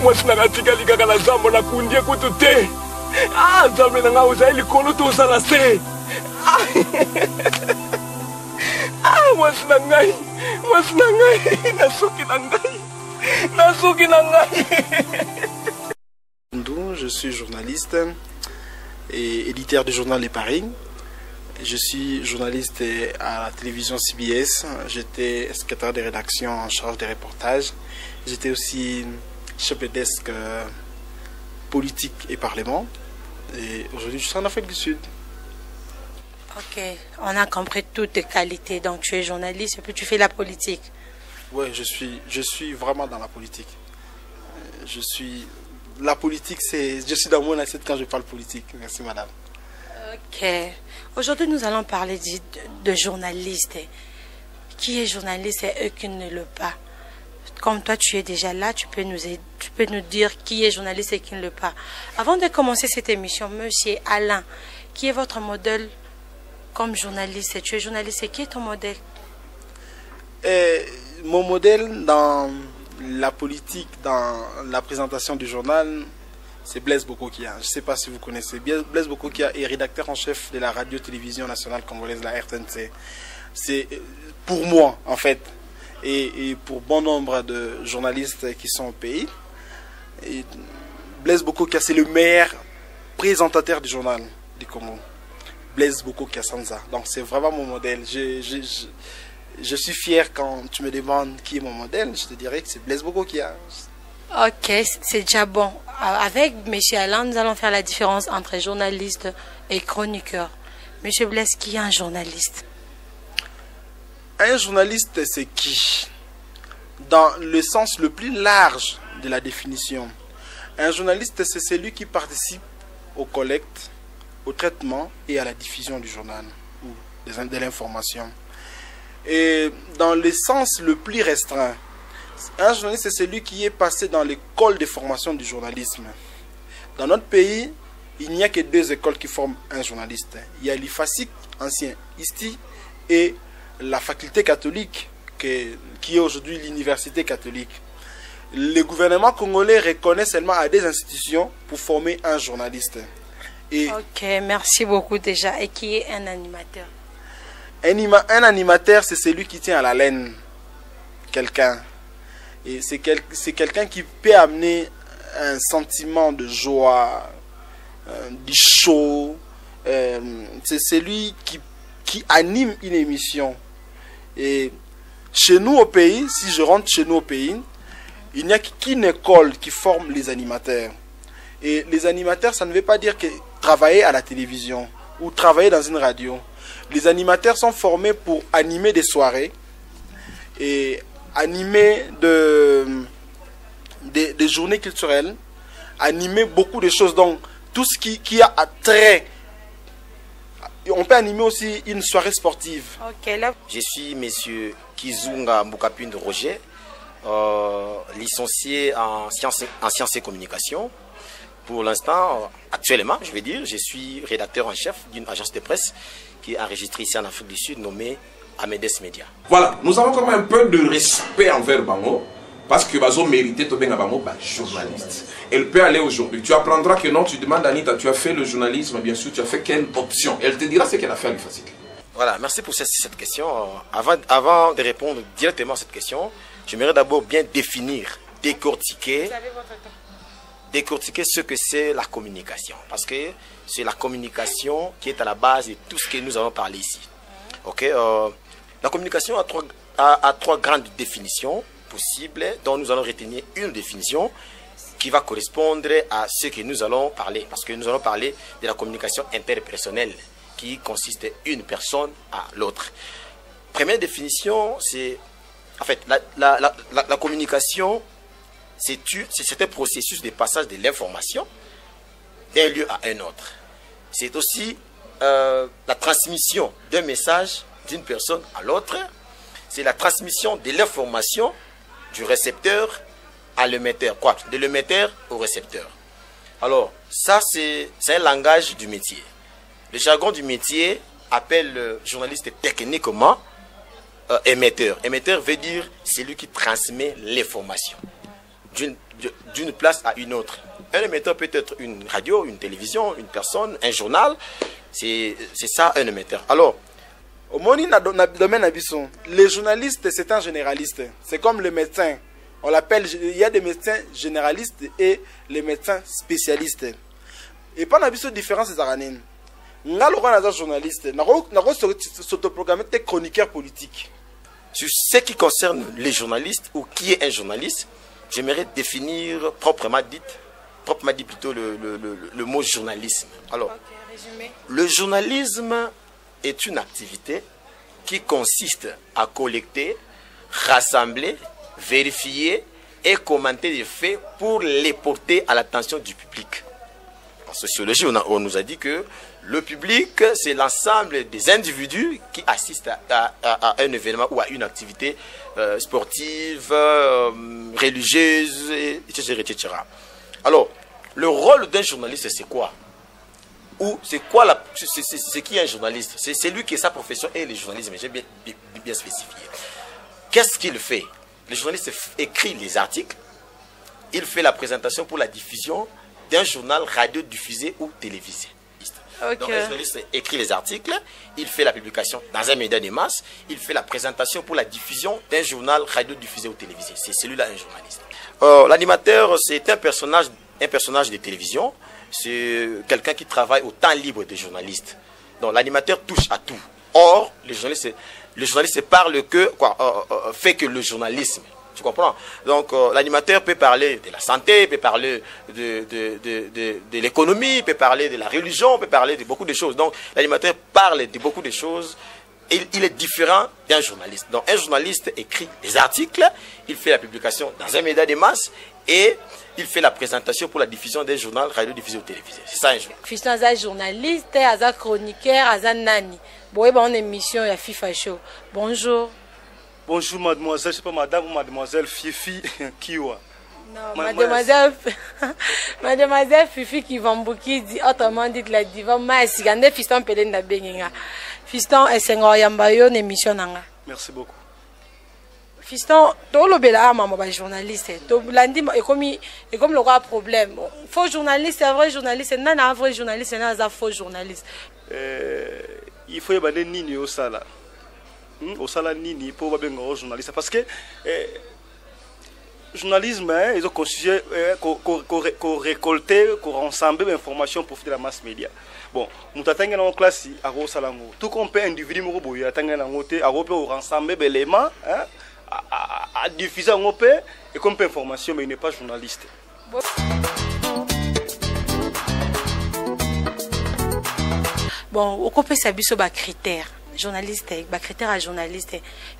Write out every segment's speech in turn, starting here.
Mwasi nanga tikali kaka na zambo na kundie kutu te. Zambe nanga uzaili kolo to sala se. Mwasi nangai nasuki nangai. Je suis journaliste et éditeur du journal Les Paris. Je suis journaliste à la télévision CBS. J'étais secrétaire de rédaction en charge des reportages. J'étais aussi chef de desk politique et parlement. Et aujourd'hui, je suis en Afrique du Sud. Ok, on a compris toutes tes qualités. Donc, tu es journaliste et puis tu fais la politique. Oui, je suis vraiment dans la politique. La politique, je suis dans mon assiette quand je parle politique. Merci, madame. Ok. Aujourd'hui, nous allons parler de journalistes. Qui est journaliste et eux qui ne le pas. Comme toi, tu es déjà là, tu peux nous dire qui est journaliste et qui ne le pas. Avant de commencer cette émission, monsieur Alain, qui est votre modèle comme journaliste? Tu es journaliste et qui est ton modèle? Mon modèle dans la politique, dans la présentation du journal, c'est Blaise Bokokia. Je ne sais pas si vous connaissez. Blaise Bokokia est rédacteur en chef de la radio-télévision nationale congolaise, la RTNC. C'est pour moi, en fait, et pour bon nombre de journalistes qui sont au pays. Et Blaise Bokokia, c'est le meilleur présentateur du journal du Congo. Blaise Bokokia Sanza. Donc c'est vraiment mon modèle. Je suis fier quand tu me demandes qui est mon modèle. Je te dirais que c'est Blaise Bokokia. Ok, c'est déjà bon. Avec M. Alain, nous allons faire la différence entre journaliste et chroniqueur. M. Blaise, qui est un journaliste? Un journaliste, c'est qui? Dans le sens le plus large de la définition. Un journaliste, c'est celui qui participe aux collectes, au traitement et à la diffusion du journal ou de l'information. Et dans le sens le plus restreint, un journaliste, c'est celui qui est passé dans l'école de formation du journalisme. Dans notre pays, il n'y a que deux écoles qui forment un journaliste. Il y a l'IFASIC, ancien ISTI, et la faculté catholique, qui est aujourd'hui l'université catholique. Le gouvernement congolais reconnaît seulement à des institutions pour former un journaliste. Et ok, merci beaucoup déjà. Et qui est un animateur? Un animateur, c'est celui qui tient à la laine quelqu'un. Et c'est quelqu'un qui peut amener un sentiment de joie, du show. C'est celui qui anime une émission. Et chez nous au pays, si je rentre chez nous au pays, il n'y a qu'une école qui forme les animateurs. Et les animateurs, ça ne veut pas dire que travailler à la télévision ou travailler dans une radio. Les animateurs sont formés pour animer des soirées et animer des journées culturelles, animer beaucoup de choses. Donc, tout ce qui a trait. On peut animer aussi une soirée sportive. Ok, là. Je suis monsieur Kizunga Mbukapinde Roger, licencié en sciences et communication. Pour l'instant, actuellement, je vais dire, je suis rédacteur en chef d'une agence de presse qui est enregistrée ici en Afrique du Sud, nommée Amedes Media. Voilà, nous avons quand même un peu de respect envers Bango, parce que Bazo méritait bien Bango, journaliste. Elle peut aller aujourd'hui. Tu apprendras que non, tu demandes à Anita, tu as fait le journalisme, bien sûr, tu as fait quelle option? Elle te dira ce qu'elle a fait à l'UFACIC. Voilà, merci pour cette question. Avant de répondre directement à cette question, j'aimerais d'abord bien définir, décortiquer ce que c'est la communication. Parce que c'est la communication qui est à la base de tout ce que nous allons parler ici. Okay, la communication a trois grandes définitions possibles, dont nous allons retenir une définition qui va correspondre à ce que nous allons parler. Parce que nous allons parler de la communication interpersonnelle qui consiste d'une personne à l'autre. Première définition, c'est... En fait, la communication, c'est un processus de passage de l'information d'un lieu à un autre. C'est aussi la transmission d'un message d'une personne à l'autre. C'est la transmission de l'information du récepteur à l'émetteur. Quoi? De l'émetteur au récepteur. Alors, ça, c'est un langage du métier. Le jargon du métier appelle le journaliste techniquement émetteur. Émetteur veut dire celui qui transmet l'information d'une place à une autre. Un émetteur peut être une radio, une télévision, une personne, un journal. C'est ça un émetteur. Alors, au domaine les journalistes, c'est un généraliste. C'est comme le médecin. On l'appelle, il y a des médecins généralistes et les médecins spécialistes. Et pas la différence des aranines. Là, le journaliste, s'autoprogrammer chroniqueur politique. Sur ce qui concerne les journalistes ou qui est un journaliste, j'aimerais définir proprement dit plutôt le mot journalisme. Alors, le journalisme est une activité qui consiste à collecter, rassembler, vérifier et commenter des faits pour les porter à l'attention du public. En sociologie, on nous a dit que le public, c'est l'ensemble des individus qui assistent à un événement ou à une activité sportive, religieuse, etc. Alors, le rôle d'un journaliste, c'est quoi? Ou c'est quoi c'est qui est un journaliste? C'est lui qui est sa profession et le journalisme, j'ai bien spécifié. Qu'est-ce qu'il fait? Le journaliste écrit les articles, il fait la présentation pour la diffusion d'un journal radio-diffusé ou télévisé. Okay. Donc, le journaliste écrit les articles, il fait la publication dans un média de masse, il fait la présentation pour la diffusion d'un journal radio-diffusé ou télévisé. C'est celui-là un journaliste. L'animateur, c'est un personnage de télévision, c'est quelqu'un qui travaille au temps libre des journalistes. Donc, l'animateur touche à tout. Or, le journaliste parle que, fait que le journalisme. Tu comprends? Donc, l'animateur peut parler de la santé, peut parler de l'économie, peut parler de la religion, peut parler de beaucoup de choses. Donc, l'animateur parle de beaucoup de choses. Et il est différent d'un journaliste. Donc, un journaliste écrit des articles, il fait la publication dans un média de masse et il fait la présentation pour la diffusion d'un journal radio-diffusé ou télévisé. C'est ça un journaliste. Fiston est journaliste, est chroniqueur, est nani. Bon, il y a une émission, il y a FIFA Show. Bonjour. Bonjour mademoiselle, je sais pas madame ou mademoiselle Fifi Kiwa. Non, mademoiselle Fifi Kivambuki dit autrement dit la diva mais gande fiston pelen na benginga. Fiston esengo yamba yo émission nanga. Merci beaucoup. Fiston to lobela maman ba journaliste. To landi et comme le roi problème. Faux journaliste, c'est vrai journaliste, non un vrai journaliste, non un faux journaliste. Il faut y avoir nini au sala. Au sala nini pour bien un journaliste parce que journalisme ils ont constitué récolter rassembler l'information pour faire la masse média. Bon nous t'attendons en classe à Rosalango tout comme peut individu mo boyo attendons en côté à rassembler l'élément à diffuser en OP et comme information mais il n'est pas journaliste. bon, au copé sabiso ba critères. Journaliste, ba critères à journaliste.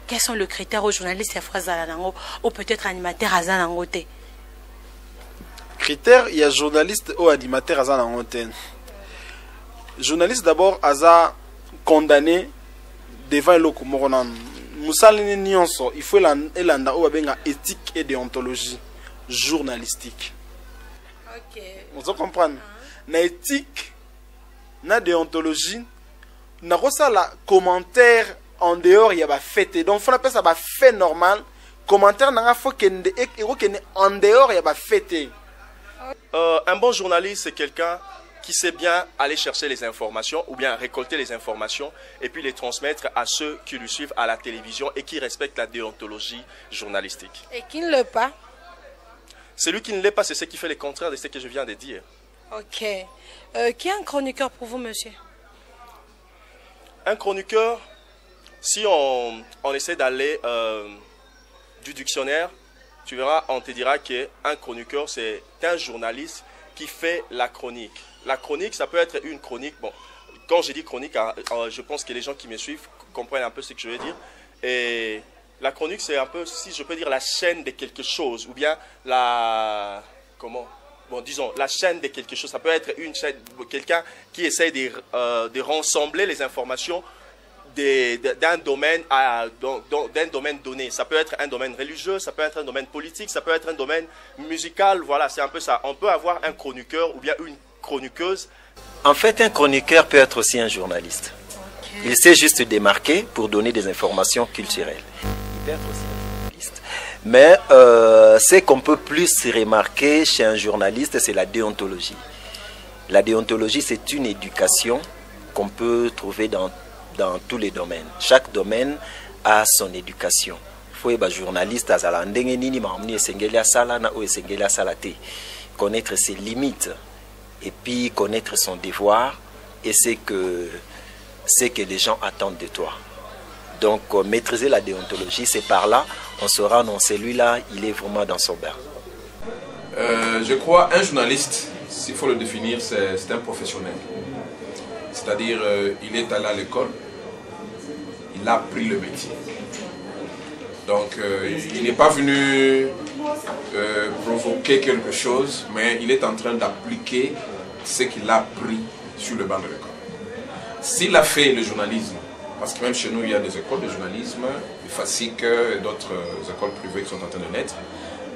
Quels sont les critères aux journalistes à Frazanango ou peut-être animateur à Zanangote? Critères, il y a journaliste ou animateur à Zanangote. Journaliste d'abord à condamné devant le Komoronan. Moussalini Nyonso, il faut l'anda ou bien éthique et déontologie journalistique. Ok. Vous comprenez? Na éthique, na déontologie, na ça la commentaire en dehors il y a pas fait. Donc faut appeler ça ba fait normal. Commentaire n'a faut qu'en en dehors il y a pas fait. Un bon journaliste, c'est quelqu'un qui sait bien aller chercher les informations ou bien récolter les informations et puis les transmettre à ceux qui lui suivent à la télévision et qui respectent la déontologie journalistique. Et qui ne l'est pas? Celui qui ne l'est pas, c'est ce qui fait le contraire de ce que je viens de dire. Ok. Qui est un chroniqueur pour vous, monsieur? Un chroniqueur, si on essaie d'aller du dictionnaire, tu verras, on te dira qu'un chroniqueur, c'est un journaliste qui fait la chronique. La chronique, ça peut être une chronique. Bon, quand je dis chronique, je pense que les gens qui me suivent comprennent un peu ce que je veux dire. Et la chronique, c'est un peu, si je peux dire, la chaîne de quelque chose, ou bien la... Comment? Bon, disons, la chaîne de quelque chose. Ça peut être une chaîne, quelqu'un qui essaie de rassembler les informations d'un domaine donné. Ça peut être un domaine religieux, ça peut être un domaine politique, ça peut être un domaine musical. Voilà, c'est un peu ça. On peut avoir un chroniqueur ou bien une chroniqueuse. En fait, un chroniqueur peut être aussi un journaliste. Okay. Il sait juste démarquer pour donner des informations culturelles. Il peut être aussi un journaliste. Mais ce qu'on peut plus remarquer chez un journaliste, c'est la déontologie. La déontologie, c'est une éducation qu'on peut trouver dans tous les domaines. Chaque domaine a son éducation. Il faut être journaliste, connaître ses limites et puis connaître son devoir et c'est que les gens attendent de toi. Donc maîtriser la déontologie, c'est par là, on saura non, celui-là, il est vraiment dans son bain. Je crois un journaliste, s'il faut le définir, c'est un professionnel. C'est-à-dire, il est allé à l'école, il a appris le métier. Donc, il n'est pas venu provoquer quelque chose, mais il est en train d'appliquer ce qu'il a appris sur le banc de l'école. S'il a fait le journalisme, parce que même chez nous, il y a des écoles de journalisme, des FASIC et d'autres écoles privées qui sont en train de naître,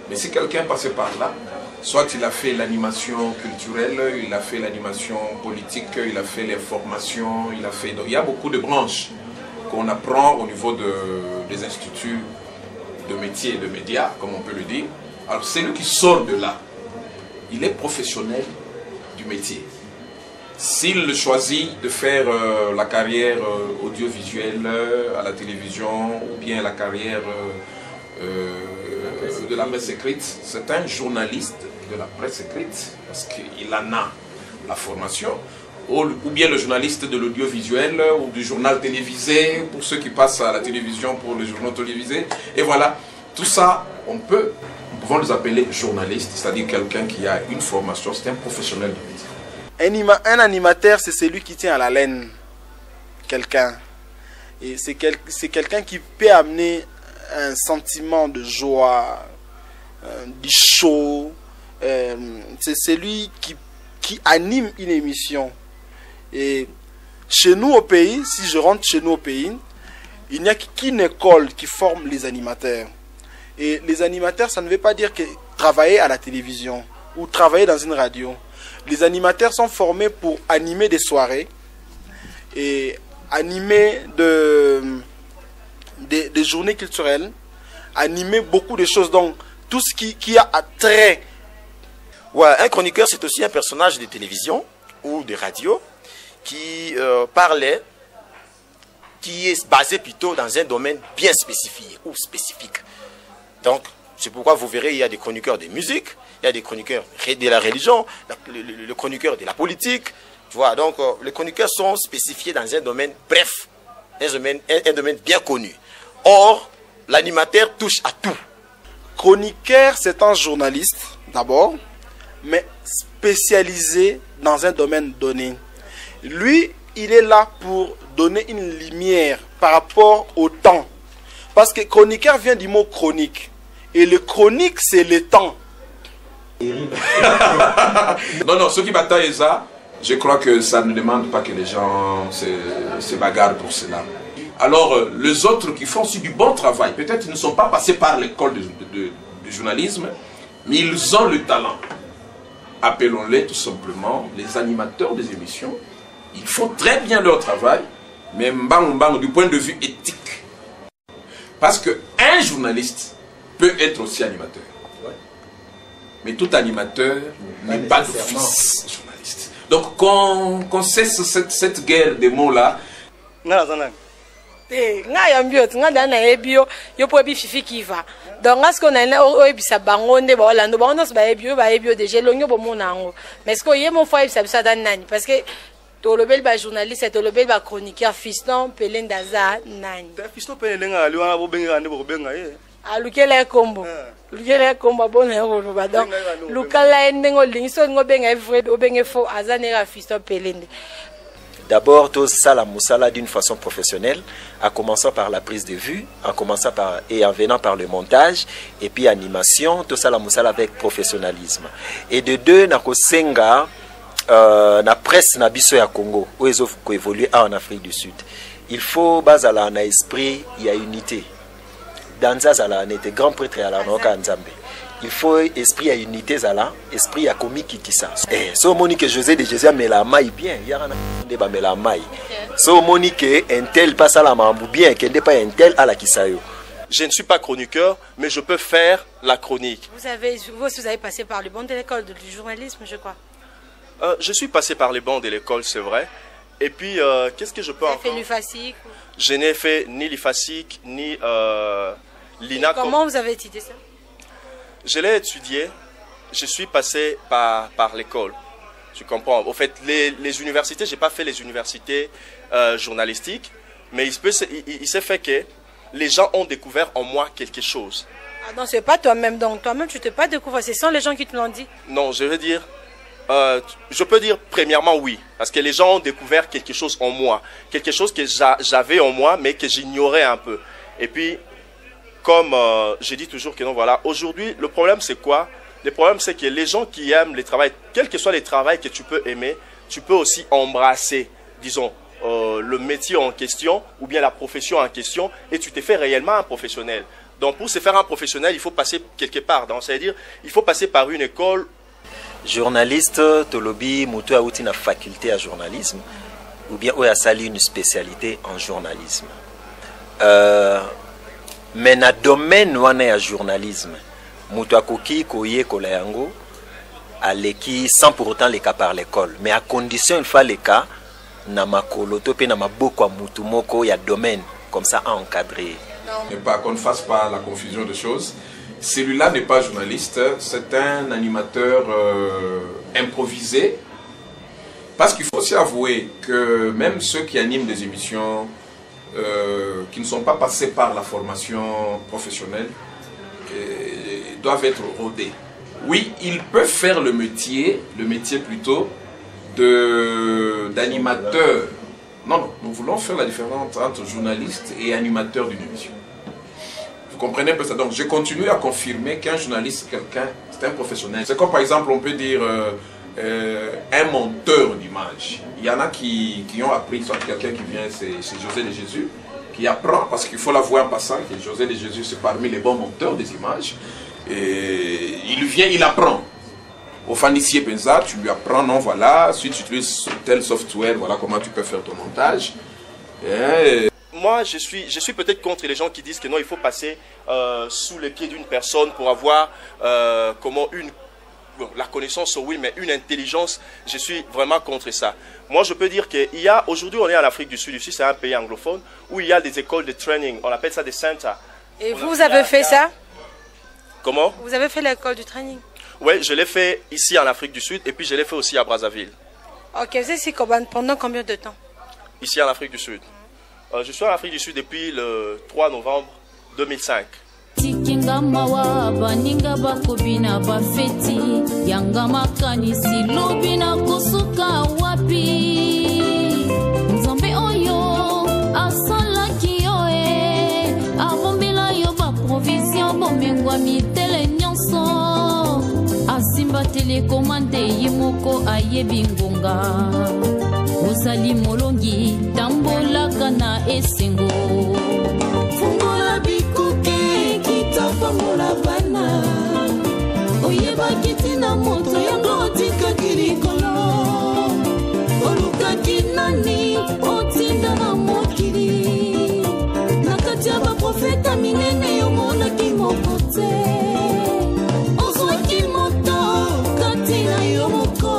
mais si quelqu'un passait par là, soit il a fait l'animation culturelle, il a fait l'animation politique, il a fait les formations, il y a beaucoup de branches qu'on apprend au niveau des instituts de métiers et de médias, comme on peut le dire. Alors celui qui sort de là, il est professionnel du métier. S'il choisit de faire la carrière audiovisuelle à la télévision ou bien la carrière de la presse écrite, c'est un journaliste de la presse écrite parce qu'il en a la formation, ou bien le journaliste de l'audiovisuel ou du journal télévisé pour ceux qui passent à la télévision pour les journaux télévisés. Et voilà, tout ça, nous pouvons les appeler journalistes, c'est-à-dire quelqu'un qui a une formation, c'est un professionnel du métier. Un animateur, c'est celui qui tient à la laine quelqu'un. Et c'est quelqu'un qui peut amener un sentiment de joie, du show. C'est celui qui anime une émission. Et chez nous au pays, si je rentre chez nous au pays, il n'y a qu'une école qui forme les animateurs. Et les animateurs, ça ne veut pas dire que travailler à la télévision ou travailler dans une radio. Les animateurs sont formés pour animer des soirées et animer des journées culturelles, animer beaucoup de choses. Donc, tout ce qui a trait. Ouais, un chroniqueur, c'est aussi un personnage de télévision ou de radio qui parlait, qui est basé plutôt dans un domaine bien spécifié ou spécifique. Donc, c'est pourquoi vous verrez, il y a des chroniqueurs de musique, il y a des chroniqueurs de la religion, le chroniqueur de la politique. Tu vois, donc les chroniqueurs sont spécifiés dans un domaine bref, un domaine bien connu. Or, l'animateur touche à tout. Chroniqueur, c'est un journaliste d'abord, mais spécialisé dans un domaine donné. Lui, il est là pour donner une lumière par rapport au temps. Parce que chroniqueur vient du mot chronique. Et le chronique, c'est le temps. Non, ce qui bataille ça, je crois que ça ne demande pas que les gens se bagarrent pour cela. Alors, les autres qui font aussi du bon travail, peut-être ils ne sont pas passés par l'école du journalisme, mais ils ont le talent. Appelons-les tout simplement les animateurs des émissions. Ils font très bien leur travail, mais du point de vue éthique. Parce qu'un journaliste peut être aussi animateur. Mais tout animateur n'est pas d'office journaliste. Donc qu'on cesse cette guerre des mots-là. Donc, est-ce qu'on a eu sa bangonde, Orlando, Bonos, Baebio, Baebio, déjà, l'oignon, Monango. Mais est-ce qu'il y a mon foyer, ça me nani? Parce que Tolobel, journaliste, Tolobel, chroniqueur, fiston, Pelin Daza, nani. Fiston Pelin, à l'ouan, à Lucella Combo. Lucella Combo, bon héros, donc, Lucala Endengo, Linson, Oben, Oben, faux, Azanera, fiston, Pelin. D'abord, tout ça, la moussala d'une façon professionnelle, en commençant par la prise de vue, en commençant par et en venant par le montage, et puis animation, tout ça, la moussala avec professionnalisme. Et de deux, na kosenga, na presse na biso ya Congo, où ils ont évolué en Afrique du Sud. Il faut basala na esprit, il y a unité. Dans ça, on était grand prêtre à la Noka Nzambe. Il faut esprit à unité zala, esprit à comique qui ça. So Monique José de Jésus mais la maille bien, il y a un débat mais la maille. So Monique un tel passe à la mambu bien, qu'elle n'est pas un tel à la kisayo. Je ne suis pas chroniqueur, mais je peux faire la chronique. Vous avez passé par le banc de l'école du journalisme, je crois. Je suis passé par les bancs de l'école, c'est vrai. Et puis, qu'est-ce que je peux encore... Vous avez fait l'UFASIC? Je n'ai fait ni l'UFASIC, ni l'INA. Comment vous avez étudié ça? Je l'ai étudié, je suis passé par l'école. Tu comprends? Au fait, les universités, je n'ai pas fait les universités journalistiques, mais il s'est fait que les gens ont découvert en moi quelque chose. Ah non, ce n'est pas toi-même, donc toi-même tu ne t'es pas découvert, ce sont les gens qui te l'ont dit. Non, je veux dire, je peux dire premièrement oui, parce que les gens ont découvert quelque chose en moi, quelque chose que j'avais en moi, mais que j'ignorais un peu. Et puis, comme je dis toujours que non, voilà, aujourd'hui, le problème c'est quoi? Le problème c'est que les gens qui aiment les travails, quel que soit les travails que tu peux aimer, tu peux aussi embrasser, disons, le métier en question ou bien la profession en question et tu te fais réellement un professionnel. Donc pour se faire un professionnel, il faut passer quelque part, c'est-à-dire il faut passer par une école. Journaliste, Tolobi, Moutou a une faculté à journalisme ou bien ou a sali une spécialité en journalisme. Mais dans le domaine de journalisme, Moutou a koki koye kolayango aleki sans pour autant les cas par l'école. Mais à condition il faut les cas na makolo topé na maboko Moutou moko ya domaine comme ça à encadrer. Mais pas qu'on ne fasse pas la confusion de choses. Celui-là n'est pas journaliste, c'est un animateur improvisé. Parce qu'il faut aussi avouer que même ceux qui animent des émissions qui ne sont pas passés par la formation professionnelle doivent être rodés. Oui, ils peuvent faire le métier plutôt d'animateur. Non, nous voulons faire la différence entre journaliste et animateur d'une émission. Vous comprenez un peu ça? Donc je continue à confirmer qu'un journaliste, c'est un professionnel. C'est comme par exemple, on peut dire un monteur d'image. Il y en a qui ont appris, soit quelqu'un qui vient, c'est José de Jésus, qui apprend, parce qu'il faut l'avouer en passant, que José de Jésus, c'est parmi les bons monteurs des images. Et il vient, il apprend. Au Fanissier Penza, tu lui apprends, non, voilà, si tu utilises tel software, voilà comment tu peux faire ton montage. Et... Moi, je suis peut-être contre les gens qui disent que non, il faut passer sous les pieds d'une personne pour avoir comment la connaissance, oui, mais une intelligence, je suis vraiment contre ça. Moi, je peux dire qu'il y a, aujourd'hui, on est en Afrique du Sud, ici, c'est un pays anglophone, où il y a des écoles de training, on appelle ça des centers. Et vous avez fait ça? Comment? Vous avez fait l'école du training? Oui, je l'ai fait ici en Afrique du Sud, et puis je l'ai fait aussi à Brazzaville. Ok, vous êtes pendant combien de temps? Ici en Afrique du Sud. Je suis en Afrique du Sud depuis le 3 novembre 2005. Tikinga mawa baninga bakobina bafeti yanga makanisi lobina kusuka wapi abongwami tele nyonso asimba telekomande ye moko ayebi ngonga ozali molongi tambolaka na esengo fungola bikuke kitapangola bana oyeba kitina moto yango otikaki likolo olukaki nani otinda na mokili na kati ya baprofeta minene yomonaki moko te ozwaki moto kati na yo moko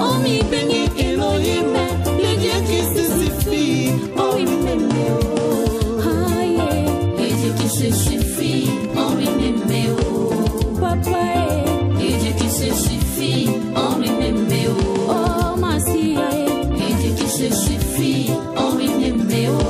omibengi Elohim le Dieu qui se suffit oh il m'aime oh aye le Dieu qui se suffit oh il m'aime oh papa le Dieu qui se suffit oh il m'aime oh Massi le Dieu qui se suffit oh il m'aime oh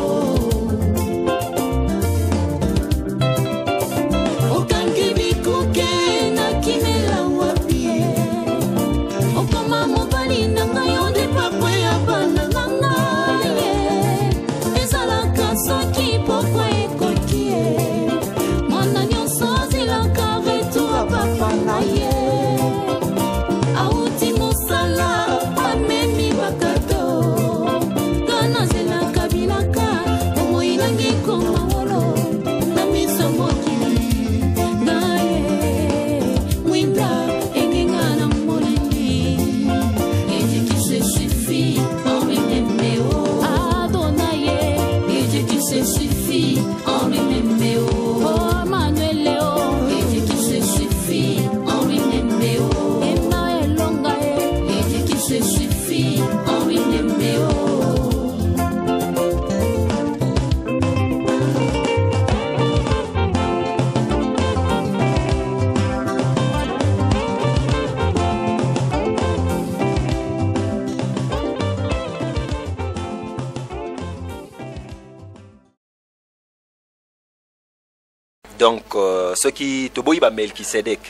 Donc, ceux qui Toboïba Melchisedek,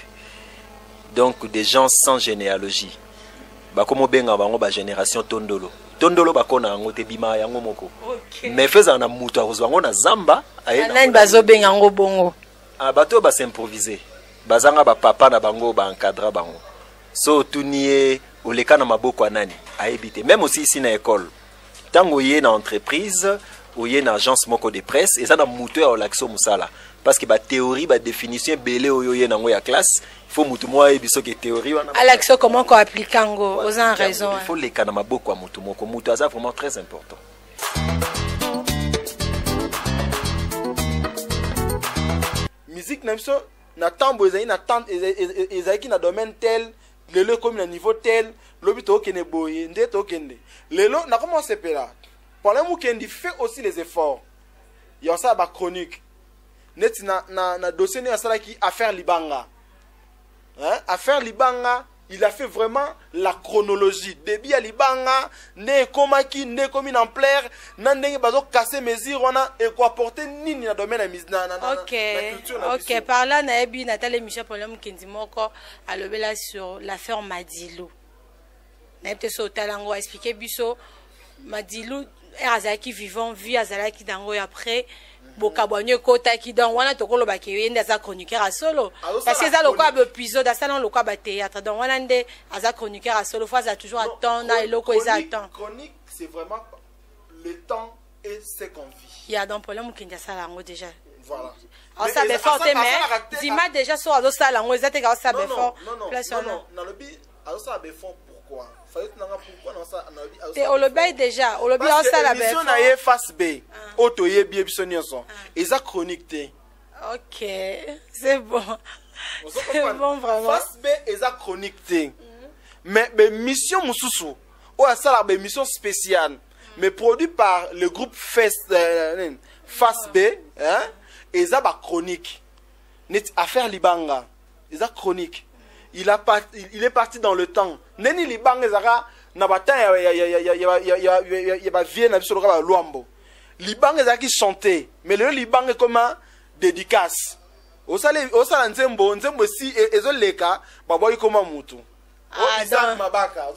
donc des gens sans généalogie, comme benga bango ba génération Tondolo. Tondolo bakona ngo te bima yango moko. Mais faisant na mutu azwango na zamba, ayena bazo benga ngo bongo. Ah bato ba s'improviser. Bazanga ba papa na bango ba encadra bango. So tunie oleka na maboko anani, aebite même aussi ici na école. Tango yé na entreprise, ou yé na agence moko de presse, et ça na mutu ya olaxo musala. Parce que la théorie, la définition, belé oyoye nango ya classe, il faut mutu moi et biso que théorie. Alexo, comment qu'on applique ango, aux en raison. Il faut les kanama beaucoup à mutu moko. Mutu ça vraiment très important. Musique n'aime ça, na tambo ezali na tant ezali na domaine tel, lelo comme na niveau tel, lobito kene boye, ndeto kende. Lelo na comment c'est pela. Pendant mukendi fait aussi les efforts. Il y a ça ba chronique. Net na dossier ne asala qui affaire Libanga. Hein? Affaire Libanga, il a fait vraiment la chronologie. Début à Libanga, ne komaki, ne komi en plaire, nan ndenge bazo casser mesure wana et quoi porter nini na domaine na culture. OK, par là na ebi Nathalie Michel problème kendi moko alobela sur l'affaire Madilou. Na peut so talango expliquer biso Madilou azaki vivant vie azalaki dango après bokabonye kota ki donc wana tokolo ba kiyende za chroniqueur à solo parce que ça le quoi épisode ça non le quoi ba théâtre donc wana ndé aza chroniqueur à solo fois ça toujours attendre et loko ça attend chronique c'est vraiment le temps et ce qu'on vit. Il y a donc problème qui ndya ça lango déjà voilà alors ça be fort mais Zima déjà sur ado ça lango ça te ga ça be fort non na lobi ado ça be fort pourquoi pourquoi non ça te olobi déjà olobi on ça la be fort na ye face B auto ye bi ebiso nyonso eza chronique te. OK c'est bon c'est bon vraiment face B eza chronique te mais be mission mususu ou ça la be mission spéciale mais produit par le groupe face B hein eza ba chronique net affaire Libanga eza chronique. Il est parti dans le temps. Neni Libanga zara na batan ya ba vie na biso loka luambo. Libanga zaki chanter, mais le Libanga comme dédicace. Osala nzembo si ezoleka ba boy comme mutu. Ah,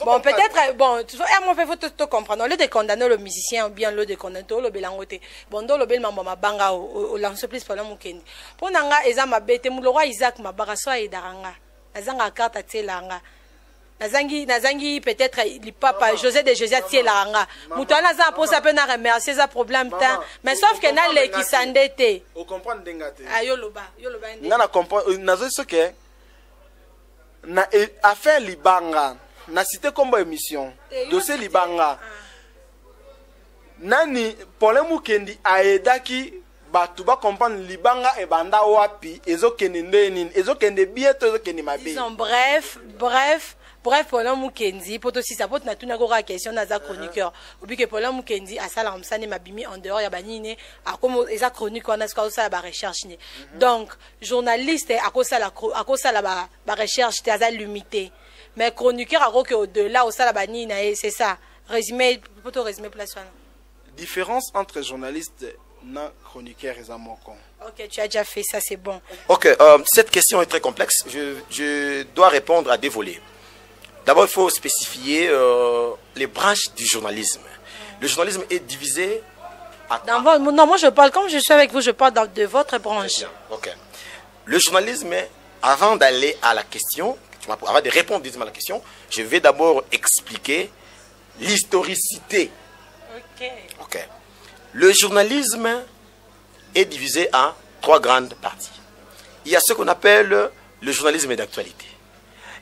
bon, peut-être, bon, tu vois, moi, il faut te comprendre. Au lieu de condamner le musicien ou bien le de condamner le belangote, bon, dans le bel mama banga au lance plus pour la moukendi. Pour nanga, eza ma bête, le roi Isaac ma barasoa et daranga. Nazanga carte à tselanga. Nazangi peut-être le papa José de José Tielanga. Moutana za pour ça peut na remercier ça problème tant. Mais sauf que na le qui s'endette. Vous comprenez dengate. Yoloba. Nana comprend nazo ce que na affaire libanga na cité comme émission dossier libanga nani problème kendi aedaki batu ba comprendre libanga e banda wapi ezokende ndeni ezokende bieto ezokende mabe. Disons bref pour l'homme Mukendi pour aussi ça pour na tuna ko question na za chroniqueur obi que pour l'homme Mukendi asala msane mabimi en dehors ya banine a comme eza chronique on a ce ça ba recherche ni donc journaliste a kosa la ba recherche te za limité mais chroniqueur a que au-delà au sala banine c'est ça résumé pour te résumer place là différence entre journaliste na chroniqueur et zamoko. OK, tu as déjà fait ça, c'est bon. OK, cette question est très complexe. Je dois répondre à des volets. D'abord, il faut spécifier les branches du journalisme. Le journalisme est divisé à... Non, moi je parle, comme je suis avec vous, je parle de votre branche. OK. Le journalisme, avant d'aller à la question, avant de répondre à la question, je vais d'abord expliquer l'historicité. OK. Le journalisme est divisé en 3 grandes parties. Il y a ce qu'on appelle le journalisme d'actualité.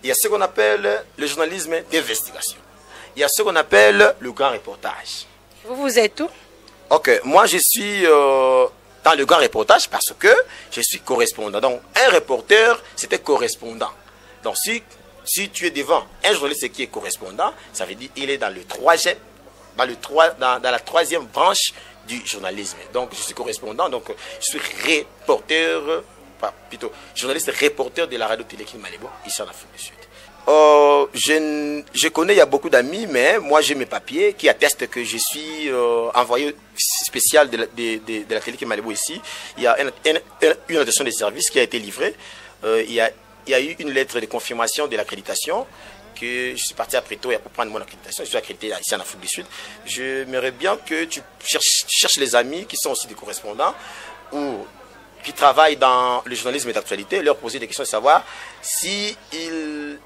Il y a ce qu'on appelle le journalisme d'investigation. Il y a ce qu'on appelle le grand reportage. Vous êtes où? OK, moi je suis dans le grand reportage parce que je suis correspondant. Donc un reporter, c'était correspondant. Donc si tu es devant un journaliste qui est correspondant, ça veut dire qu'il est dans la troisième branche du journalisme. Donc je suis correspondant, donc je suis reporter, plutôt journaliste reporter de la radio-télé Malebo, ici en Afrique du Sud. Je connais, il y a beaucoup d'amis, mais moi j'ai mes papiers qui attestent que je suis envoyé spécial de la télé Malebo ici. Il y a une attestation de service qui a été livrée. Il y a eu une lettre de confirmation de l'accréditation. Que je suis parti à Pretoria pour prendre mon accréditation. Je suis accrédité ici en Afrique du Sud. J'aimerais bien que tu cherches les amis qui sont aussi des correspondants ou qui travaillent dans le journalisme d'actualité, leur poser des questions de savoir si ils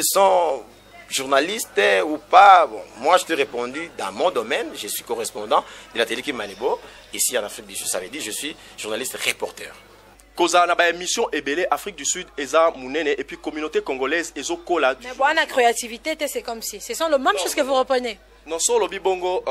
sont journalistes ou pas. Bon, moi, je t'ai répondu dans mon domaine. Je suis correspondant de la télé Malebo. Ici en Afrique du Sud, ça veut dire que je suis journaliste reporter. Koza na ba émission ebele Afrique du Sud eza munene et puis communauté congolaise ezo kola du. Mais bon la créativité c'est comme si ce sont les mêmes choses que vous reprenez. Non solo bibongo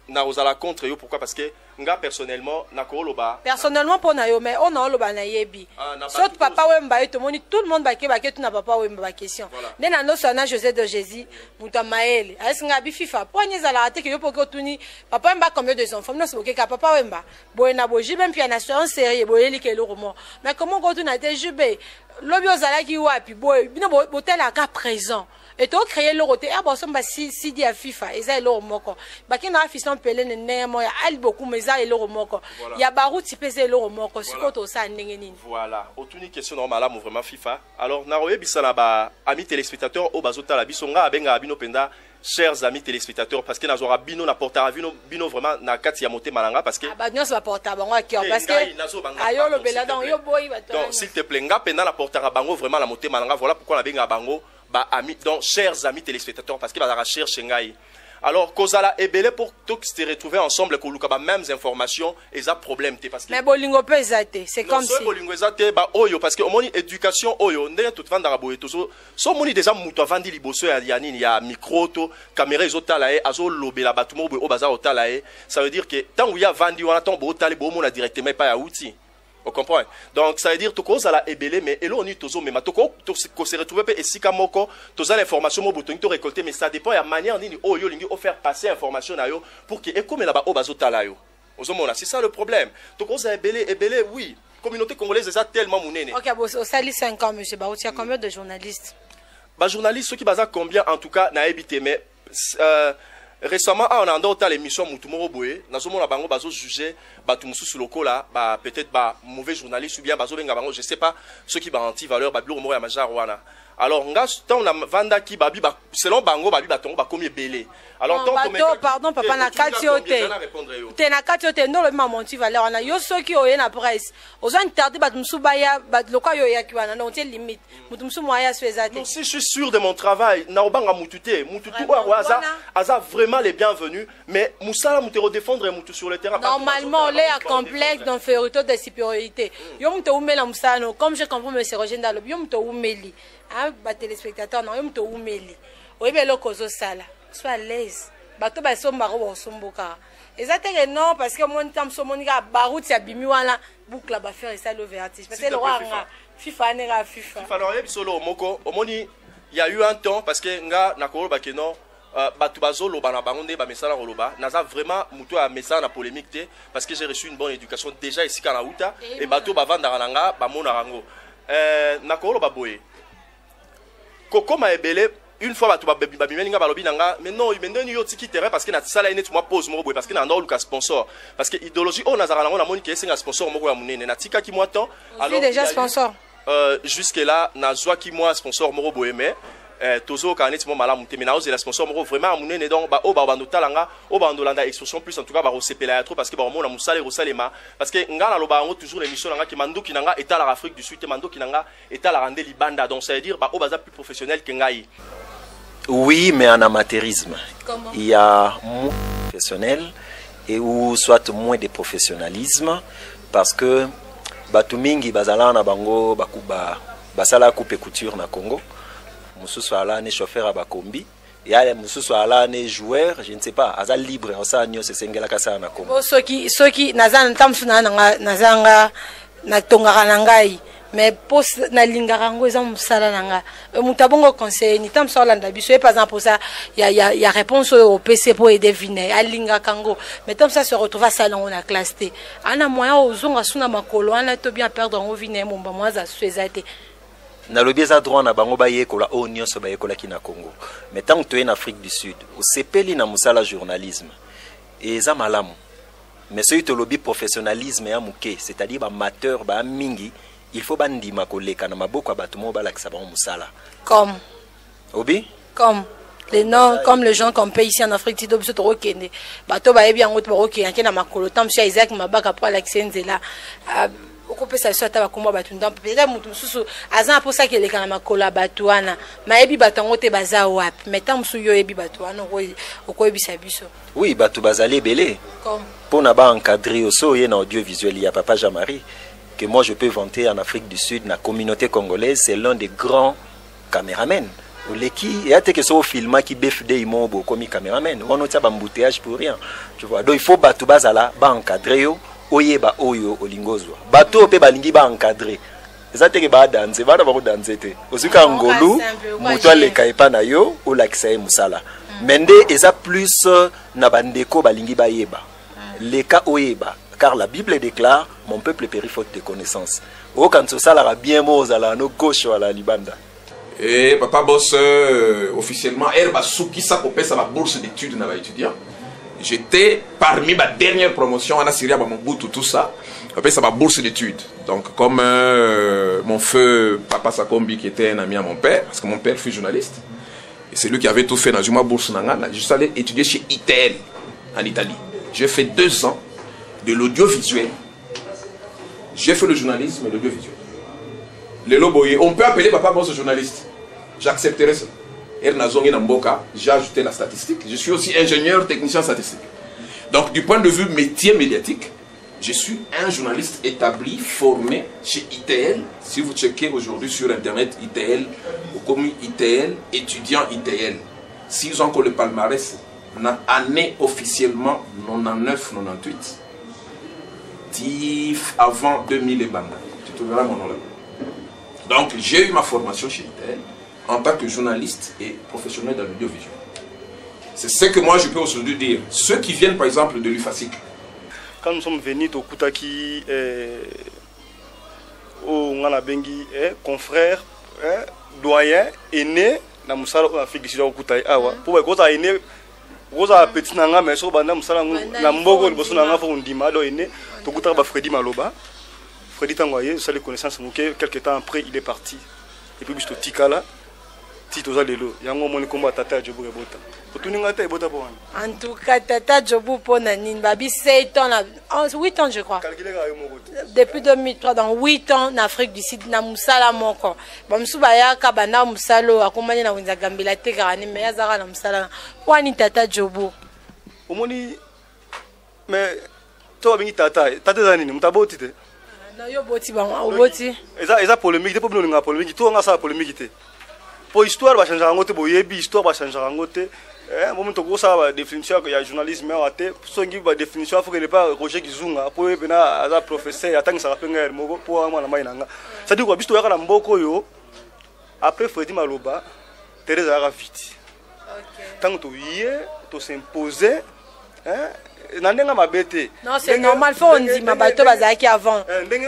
na ozala contre yo pourquoi parce que nga personnellement na ko loba. Personnellement pour na yo mais on a loba na yebi. Sauf papa wemba tout le monde ba tout na papa wemba ba question. Mais na no sana José de Jésus muta maele. Est-ce nga bi FIFA poigné za la raté que yo poko tuni papa wemba combien de enfants non c'est OK ka papa wemba. Boyena boji même puis na en série boyeli ke le roman. Mais comment quand on a été jubé lobi ozala ki wapi boy bino botel aka présent. Et tu as créé le roté, ah bon, ça m'a si dit à FIFA, et ça est le remoko. Bah qui n'a affiché un pelé ne n'est moi, il beaucoup mais ça est le remoko. Il y a barou type c'est le remoko, c'est quoi tout ça n'engeni. Voilà, autre une question normale là, vraiment FIFA. Alors naroye bisala ba amis téléspectateurs au bazota la bisonga abenga abino penda. Chers amis téléspectateurs, parce que nous avons bino na porta bino vraiment na kati ya moté malanga parce que ah bah non c'est pas porta bango à cœur parce que ayo le beladon yo boy va donc s'il te plaît nga penda na porta bango vraiment la moté malanga voilà pourquoi la benga bango bah amis donc chers amis téléspectateurs parce que va la chercher ngai. Alors, Kozala et Belé pour tous se retrouver ensemble, que nous avons mêmes informations et ça problème parce que. Mais bolingo peut zater, c'est comme si. Bolingo zater bah oyo parce que au moins éducation oyo ndenge tout vendre aboye tozo. So moni déjà muto vandi liboso ya nini ya micro to caméra ezotala e azo lobela batumo o baza otala e ça veut dire que tant où il y a vendu on attend bo otale bo mona directement pas ya outil. Vous comprenez? Donc ça veut dire que cause à la ébélé mais elo ni tozo mais matoko to se retrouver pe esika moko toza l'information mo botoni to récolter mais ça dépend ya manière nini oyo lingi o faire passer information na yo pour que ekome là ba o bazotala yo. Ozomona c'est ça le problème. Donc cause à ébélé oui, communauté congolaise est ça tellement mounene. OK, bon au sali 5 ans monsieur Baouti, il y a combien de journalistes? Ba journalistes ceux qui baza combien en tout cas na habité mais récemment on a entendu l'émission Moutoumoro Boye nazomona bango bazo juger batu mususu lokola ba peut-être ba mauvais journaliste ou bien bazo benga bango je sais pas ceux qui ba anti valeur ba biloko moko ya majar wana. Alors nga tant na vanda ki babi ba selon bango babi batongo ba komi belé. Alors tant que pardon papa na katiote. Te na katiote no le maman anti valeur wana yo ceux qui oye na presse. Ozo interdit bat musubaya bat loka yo ya kiwana non te limite. Mutu musu moya swezate. Non si je suis sûr de mon travail na obanga mutute mututu wa aza vraiment les bienvenus mais musala mutero défendre mutu sur le terrain. Normalement on est à complexe d'infériorité de supériorité. Yo mutu umela musano comme je comprends monsieur Roger Ndalo yo mutu umeli. Ah, bah téléspectateurs non, yom to umeli. Oui, mais l'okozo sala. Sois à l'aise. Bato ba so maro ba somboka. Exactement non parce que mon temps so monika barout ya bimi wana boucle ba faire ça le vertige. Parce que le roi FIFA nera FIFA. FIFA non yebi solo moko. Omoni il y a eu un temps parce que nga na kolo ba keno bato bazolo bana bangonde ba mesala roloba. Naza vraiment muto a message na polémique té parce que j'ai reçu une bonne éducation déjà ici kana uta et bato ba vanda nga ba mona rango. Na kolo ba boye. Koko ma ebele une fois batu babimelinga balobi nanga mais non il mende yo tiki terrain parce que na sala ine tuma pause moko parce que na ndolo ka sponsor parce que idéologie on nazara na moni ke senga sponsor moko ya munene na tika ki moi temps alors déjà sponsor jusque là na zwa ki moi sponsor moko boye mais tozo ka neti mo malamu te mais na oze la sponsor moko vraiment munene donc ba o ba bando talanga o ba ndolanda expression plus en tout cas ba resepela ya trop parce que ba mona musale rosalema parce que ngala loba ngo toujours l'émission nanga ki manduki nanga état la Afrique du Sud te manduki nanga état la rande libanda donc ça veut dire ba o baza plus professionnel que ngai. Oui, mais en amateurisme. Comment? Il y a moins de professionnels et ou soit moins de professionnalisme parce que batumingi bazala na bango bakuba basala coupe couture na Congo. Mususu ala ne chauffeur à bakombi et ale mususu ala ne joueur je ne sais pas aza libre osa nyo se sengela kasa na Congo. Soki nazana tamsuna nazanga na tongaka na ngai mais pos na lingaka ngo eza musala nanga mutabongo conseil ni tamso landa biso et par exemple pour ça il y a réponse au PC pour aider viner alinga kango mais tam ça se retrouve à salon na classe T ana moyen ozonga suna makolo ana to bien perdre en viner momba moi za swezate na lobi eza droit na bango bayekola o nyonso bayekola ki na Congo mais tant que tu es en Afrique du Sud au sepeli na musala journalisme et eza malamu mais ce to lobi professionnalisme ya muke c'est-à-dire ba amateur ba mingi il faut bandima koleka na maboko ba tumo ba lakisa ba musala comme obi comme les noms comme les gens qu'on paye ici en Afrique du Sud trop kende bato ba ebi yango to ba okende na makolo tam sia Isaac mabaka pour Alexenzela okope sa sota ba komba batu ndam peut-être mutu susu azan pour ça que les kana makola batuana ma ebi batango te baza wapi mais tam su yo ebi batuana oko ebi sabiso oui batu bazali belé comme pour na ba encadrer aussi y en audiovisuel il y a papa Jean-Marie que moi je peux vanter en Afrique du Sud la communauté congolaise c'est l'un des grands caméramens Oleki et à te que so filma qui BFD imobo comme caméraman on nota ba embouteillage pour rien tu vois donc il faut batu bazala ba encadrer yo oyeba oyo olingozwa bato pe balingi ba encadrer ezate ke ba danser bana ba ko danser te osuka ngolu muto aleka epa na yo o lakisa e musala mende eza plus na bandeko balingi ba yeba leka oyeba car la Bible déclare mon peuple périt faute de connaissance o quand ça la bien mozala no gauche wala libanda. Et papa boss officiellement herba souki sa kopé sa bourse d'études na ba étudiant. J'étais parmi ma dernière promotion en Assyrie, à Mobutu, tout ça. Après, ça m'a bourse d'études. Donc, comme mon feu, Papa Sakombi, qui était un ami à mon père, parce que mon père fut journaliste, et c'est lui qui avait tout fait dans ma bourse Nangana, je suis allé étudier chez ITL, en Italie. J'ai fait 2 ans de l'audiovisuel. J'ai fait le journalisme et l'audiovisuel. Les loboyés, on peut appeler Papa Boss journaliste. J'accepterais ça. J'ai ajouté la statistique. Je suis aussi ingénieur technicien statistique. Donc du point de vue métier médiatique, je suis un journaliste établi, formé chez ITL. Si vous checkez aujourd'hui sur internet ITL, ou comme ITL, étudiant ITL. S'ils ont encore le palmarès, on a année officiellement 99-98. TIF avant 2000 et banda. Tu trouveras mon nom là. Donc j'ai eu ma formation chez ITL en tant que journaliste et professionnel dans l'audiovisuel. C'est ce que moi je peux aujourd'hui dire. Ceux qui viennent par exemple de l'UFASIC. Quand nous sommes venus au Koutaki, au Nganabengi, confrère, doyen, aîné, dans Moussala, en Afrique du Sud, au Koutaki, pour que ça aîné, rosa petit nanga mais so banda musala na mboko liboso nanga fo ndima do ene to kuta ba Freddy Maloba Freddy tangoye ça les connaissances moké quelque temps après il est parti et puis bisto tikala tito za lelo yango moni komba tata Jobu rebota otuninga ta ebota bon En tout cas, Tata Jobu pona nini babi 7 ans, 8 ans je crois. calculer ga yo moko Depuis 2003, dans 8 ans en Afrique du Sud, na musala moko. Bamsuba ya kabana musalo akomani na wenza gambela te garani mais azara na musala. Wani Tata Jobu. omoni mais to bingi tata za nini mutaboti te Na yo boti ba oboti. eza polémique te po bino nga polémique to nga sa polémique te po histoire ba changer ngote boyebi histoire ba changer ngote moment to kosa ba définition ya journalisme wa te songi ba définition faut que ne pas Roger Kizunga po bena aza professeur atangisa kapenga moko po mwana mai nanga ça dit quoi bisto ya kana mboko yo après Freddy Maloba Teresa ya vite tant to yé to s'imposer nandenga mabete Non, c'est normal, faut on dit ma bateau bazaki avant.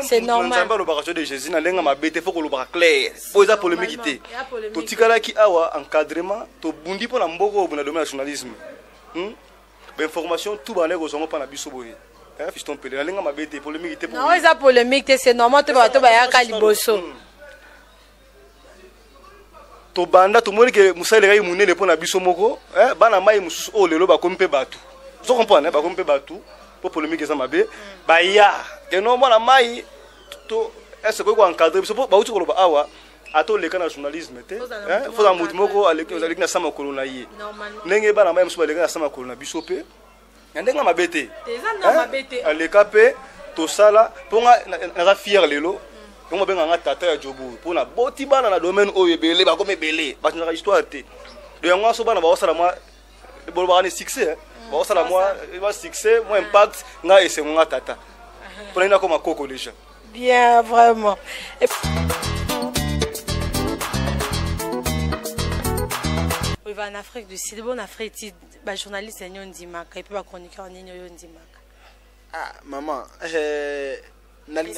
C'est normal. Nzamba l'opération de Jésus nandenga mabete faut que l'opéra clair po eza polémique te to tikala ki awa encadrement to bundi po na mboko bo na domaine journalisme ba information tout ba nego zongo pa na biso boye fiston pele nandenga mabete polémique te Non, eza polémique te, c'est normal to bateau bayaka liboso. to banda to moni ke musale ga munene po na biso moko bana mai mususu o lelo ba kompe batu zo comprendre ba kompe batu po polémique za mabe ba ya ke no mona mai to est-ce ko encadrer biso ba uti ko ba awa ato leka na journalisme te faut za mutu moko aleki na sama kolona yi ndenge bana mai mususu ba leka na sama kolona biso pe ndenga mabete aleka pe to sala ponga na fier lelo on benga nga tata ya Jobu pona boti bana na domaine oyo belé ba comme belé ba na histoire te de yango so bana ba osala moi bo ba ni succès ba osala moi ba succès moi impact nga ese nga tata pona ina comme koko déjà Bien, vraiment. Oui, va en Afrique du Sud, bon Afrique, ba journaliste nyo ndimaka et puis ba chroniqueur nyo ndimaka. Ah, maman, Na ligne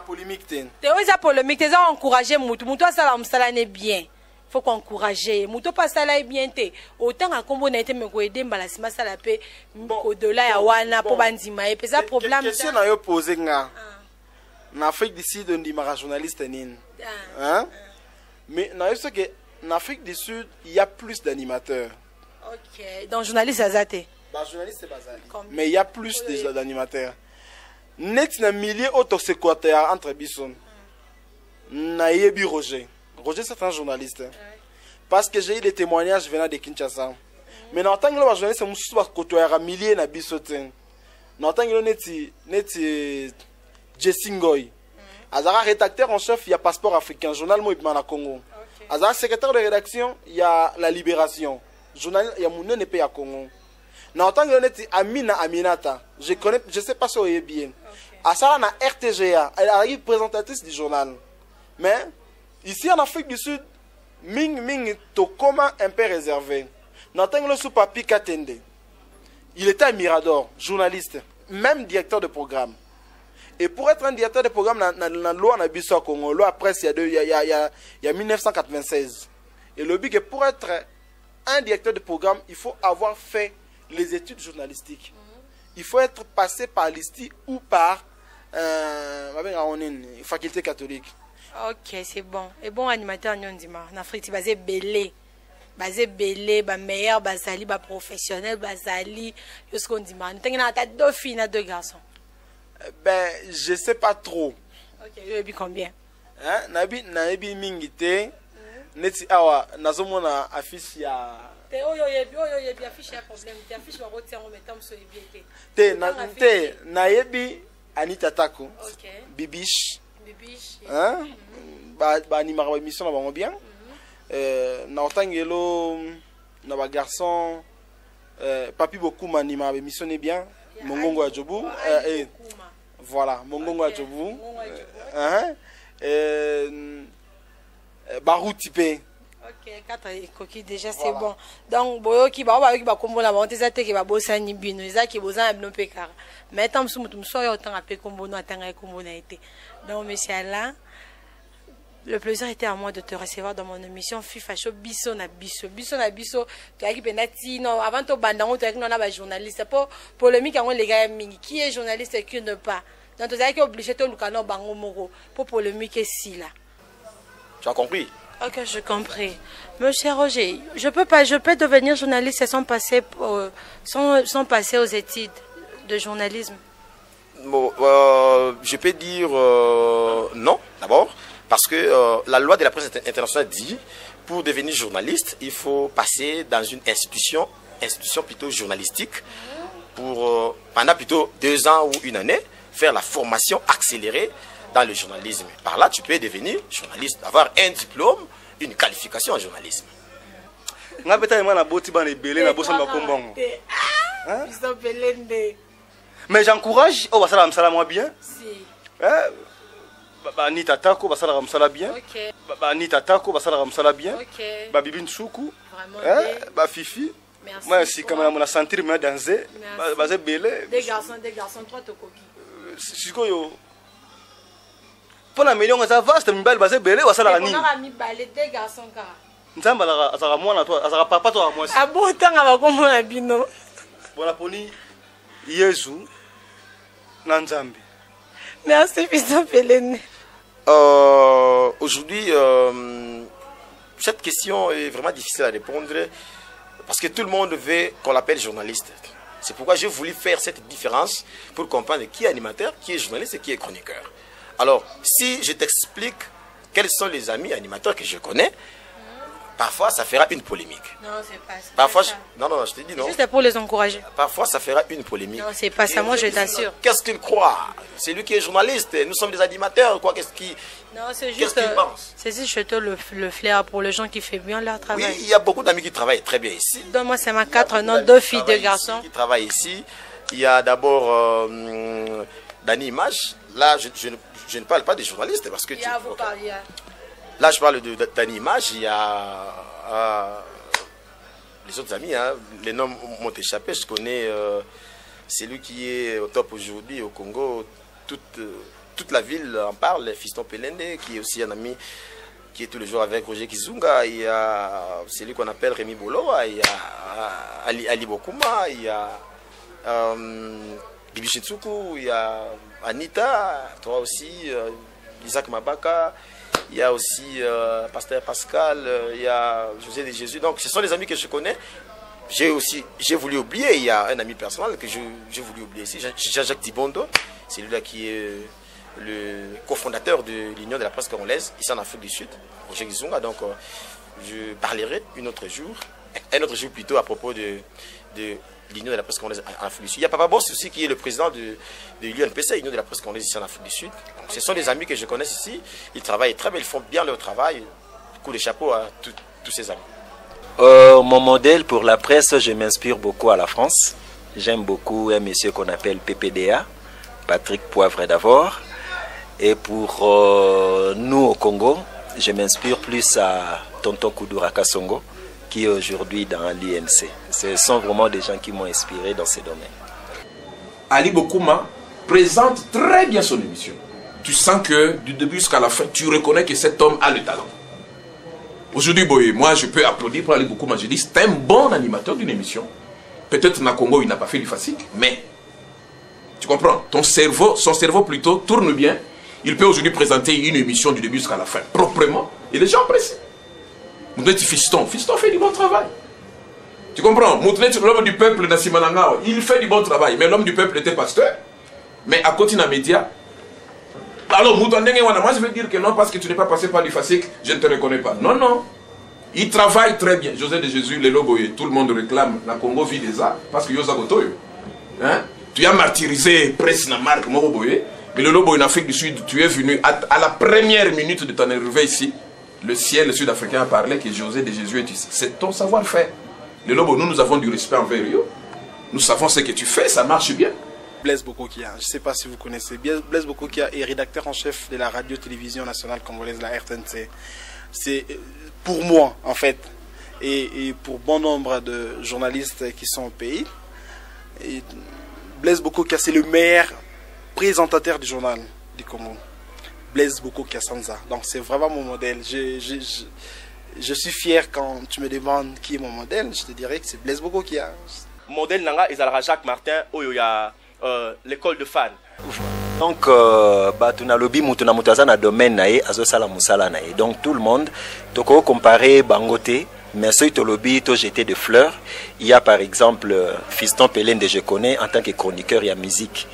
polémique ten. Te polémique, te za encourager mutu, mutu asala musala ne bien. Faut qu'on encourager. Mutu pas sala bien te. Autant à combo na été me ko aider mbala sima sala pe ko dola ya wana po bandima e pesa problème. Question na yo poser nga. En Afrique du Sud on dit ma journaliste nin. Hein? Mais na yo ce que en Afrique du Sud, il y a plus d'animateurs. OK. Donc journaliste azate. Bah journaliste c'est bazali. Mais il y a plus d'animateurs. Net na milliers auto secrétaire entre bison. Na yebi Roger. Roger c'est un journaliste. Parce que j'ai eu des témoignages venant de Kinshasa. Mais en tant que journaliste mususu ba kotoya milliers na bisoten. En tant que neti Jessingoy. Azara rédacteur en chef, il y a Passeport africain, journal Moïbman à Congo. Azara secrétaire de rédaction, il y a La Libération. Journal, il y a Mouné Nepe à Congo. Na autant que neti Amina Aminata, je sais pas si vous est bien. Asara na RTGA, elle est présentatrice du journal. Mais ici en Afrique du Sud, Ming to comment un peu réservé. Na autant que sous Papi Katende. Il était à Mirador, journaliste, même directeur de programme. Et pour être un directeur de programme dans la loi na biso Congo, loi presse il y a 1996. Et le but est pour être un directeur de programme, il faut avoir fait les études journalistiques. Il faut être passé par l'ISTI ou par une faculté catholique. OK, c'est bon. Et bon animateur Nyondima, en Afrique, basé belé. Basé belé, ba meilleur, basali, ba professionnel, basali, jusqu'on dit man. Tu as deux filles, et deux garçons. Ben, je sais pas trop. OK, et puis combien? Hein? Nabi mingite. Neti awa, nazomona affiche ya nayebi Anita Tako, Bibiche, hein? Ba animera ba émission na bango bien. Na otangelo na ba garçon Papi beaucoup m'anima ba émission est bien. Mongongo ya Jobu voilà, Mongongo ya Jobu. Barou typé. OK, 4 coquilles déjà c'est bon. Donc boyoki ba kombo na ba nteza te ke ba bosani bino, ezaki bozana bino pekara. Mais tant mutu muso yo tanga pe kombo no atanga kombo na été. Donc monsieur Alain Le plaisir était à moi de te recevoir dans mon émission FIFA Show Biso na Biso. Biso na Biso, tu as dit non, avant ton bandango, tu as dit non, on a journaliste. Pour polémique, on les gars mingi. Qui est journaliste et qui ne pas. Donc, tu as dit obligé de le bango moro pour polémique ici là. Tu as compris? Ok, je compris. Monsieur Roger, je peux devenir journaliste sans passer aux études de journalisme. Bon, je peux dire non, d'abord, parce que la loi de la presse internationale dit, pour devenir journaliste, il faut passer dans une institution plutôt journalistique, pour pendant plutôt 2 ans ou 1 année, faire la formation accélérée dans le journalisme. Par là, tu peux devenir journaliste, avoir un diplôme, une qualification en journalisme. Mais j'encourage, oh, ça va moi bien. Si. Ni tatako, ça va bien. Ok. Ni tatako, ça va bien. Ok. Bibi Nsuku. Vraiment. Fifi. Merci. Moi, si quand même on a senti me danser, c'est belé. Des garçons, toi, tu coquille. Si yo. Pour la million, ça va, c'est mbali basé belé, ça la ni. On a mis balé des garçons car. Nzamba la azara moi na toi, azara papa toi moi. Ah bon, tant à comment la bino. Bon la poni Yesu na Nzambe. Merci Fiston Pelene. Aujourd'hui, cette question est vraiment difficile à répondre parce que tout le monde veut qu'on l'appelle journaliste. C'est pourquoi j'ai voulu faire cette différence pour comprendre qui est animateur, qui est journaliste et qui est chroniqueur. Alors, si je t'explique quels sont les amis animateurs que je connais, parfois ça fera une polémique. Non, c'est pas ça. Parfois, non, je te dis non. Juste pour les encourager. Parfois ça fera une polémique. Non, c'est pas ça, moi je t'assure. Qu'est-ce qu'il croit? C'est lui qui est journaliste, nous sommes des animateurs, quoi, qu'est-ce qu'il... Non, c'est juste... Qu'est-ce qu'il pense? C'est juste le flair pour les gens qui font bien leur travail. Oui, il y a beaucoup d'amis qui travaillent très bien ici. Donc moi c'est ma 4 noms, 2 filles, 2 garçons. Qui travaillent ici. Il y a d'abord Dani Image. Là, je ne parle pas des journalistes parce que... Là, je parle de Dani Image. Il y a les autres amis, hein, les noms m'ont échappé. Je connais celui qui est au top aujourd'hui au Congo. Toute la ville en parle, Fiston Pelende, qui est aussi un ami qui est tous les jours avec Roger Kizunga. Il y a celui qu'on appelle Rémi Boloa, il y a Ali Bokuma, il y a Bibi Shitsuku, il y a Anita, toi aussi, Isaac Mabaka, il y a aussi Pasteur Pascal, il y a José de Jésus. Donc ce sont les amis que je connais. J'ai voulu oublier, il y a un ami personnel que j'ai voulu oublier ici, Jean-Jacques Dibondo, c'est lui-là qui est le cofondateur de l'Union de la presse congolaise ici en Afrique du Sud, Roger Kizunga. Donc je parlerai un autre jour plutôt à propos de l'Union de la presse congolaise en Afrique du Sud. Il y a Papa Boss aussi qui est le président de l'UNPC, l'Union de la presse congolaise ici en Afrique du Sud. Donc, ce sont des amis que je connais ici, ils travaillent très bien, ils font bien leur travail. Coup de chapeau à tous ces amis. Mon modèle pour la presse, je m'inspire beaucoup à la France. J'aime beaucoup un monsieur qu'on appelle PPDA, Patrick Poivre d'abord. Et pour nous au Congo, je m'inspire plus à Tonton Koudoura Kassongo, qui est aujourd'hui dans l'INC. Ce sont vraiment des gens qui m'ont inspiré dans ces domaines. Ali Bokuma présente très bien son émission. Tu sens que du début jusqu'à la fin, tu reconnais que cet homme a le talent. Aujourd'hui, moi je peux applaudir pour Ali Bokuma. Je dis, c'est un bon animateur d'une émission. Peut-être dans le Congo, il n'a pas fait du facile, mais tu comprends, son cerveau plutôt tourne bien. Il peut aujourd'hui présenter une émission du début jusqu'à la fin, proprement, et les gens apprécient. Fiston fait du bon travail. Tu comprends? L'homme du peuple, il fait du bon travail, mais l'homme du peuple était pasteur. Mais à côté d'un média, alors moi je veux dire que non, parce que tu n'es pas passé par du facile, je ne te reconnais pas. Non. Il travaille très bien. José de Jésus, les Loboye, tout le monde réclame. La Congo vit des arts, parce que Yosa Gotoyo. Hein? Tu as martyrisé Presse na marque Moroboye, mais le Lobo en Afrique du Sud, tu es venu à la première minute de ton arrivée ici. Le ciel sud-africain a parlé que José de Jésus est ici. C'est ton savoir-faire. Le Lobo, nous avons du respect envers eux. Nous savons ce que tu fais, ça marche bien. Blaise Bokokia, je ne sais pas si vous connaissez. Blaise Bokokia est rédacteur en chef de la radio-télévision nationale congolaise, la RTNC. C'est pour moi, en fait, et pour bon nombre de journalistes qui sont au pays, Blaise Bokokia, c'est le meilleur présentateur du journal du Congo. Blaise Boko Kassanza. Donc c'est vraiment mon modèle. Je suis fier quand tu me demandes qui est mon modèle. Je te dirais que c'est Blaise Boko qui a. Modèle nanga ezalaka Jacques Martin oyo ya l'école de fan. Donc tu na lobi mutu na mutu aza na domaine na ye azosala musala na ye. Donc tout le monde toko comparer bangote mais ceux to lobi to jeter de fleurs. Il y a par exemple Fiston Pelende je connais en tant que chroniqueur ya musique.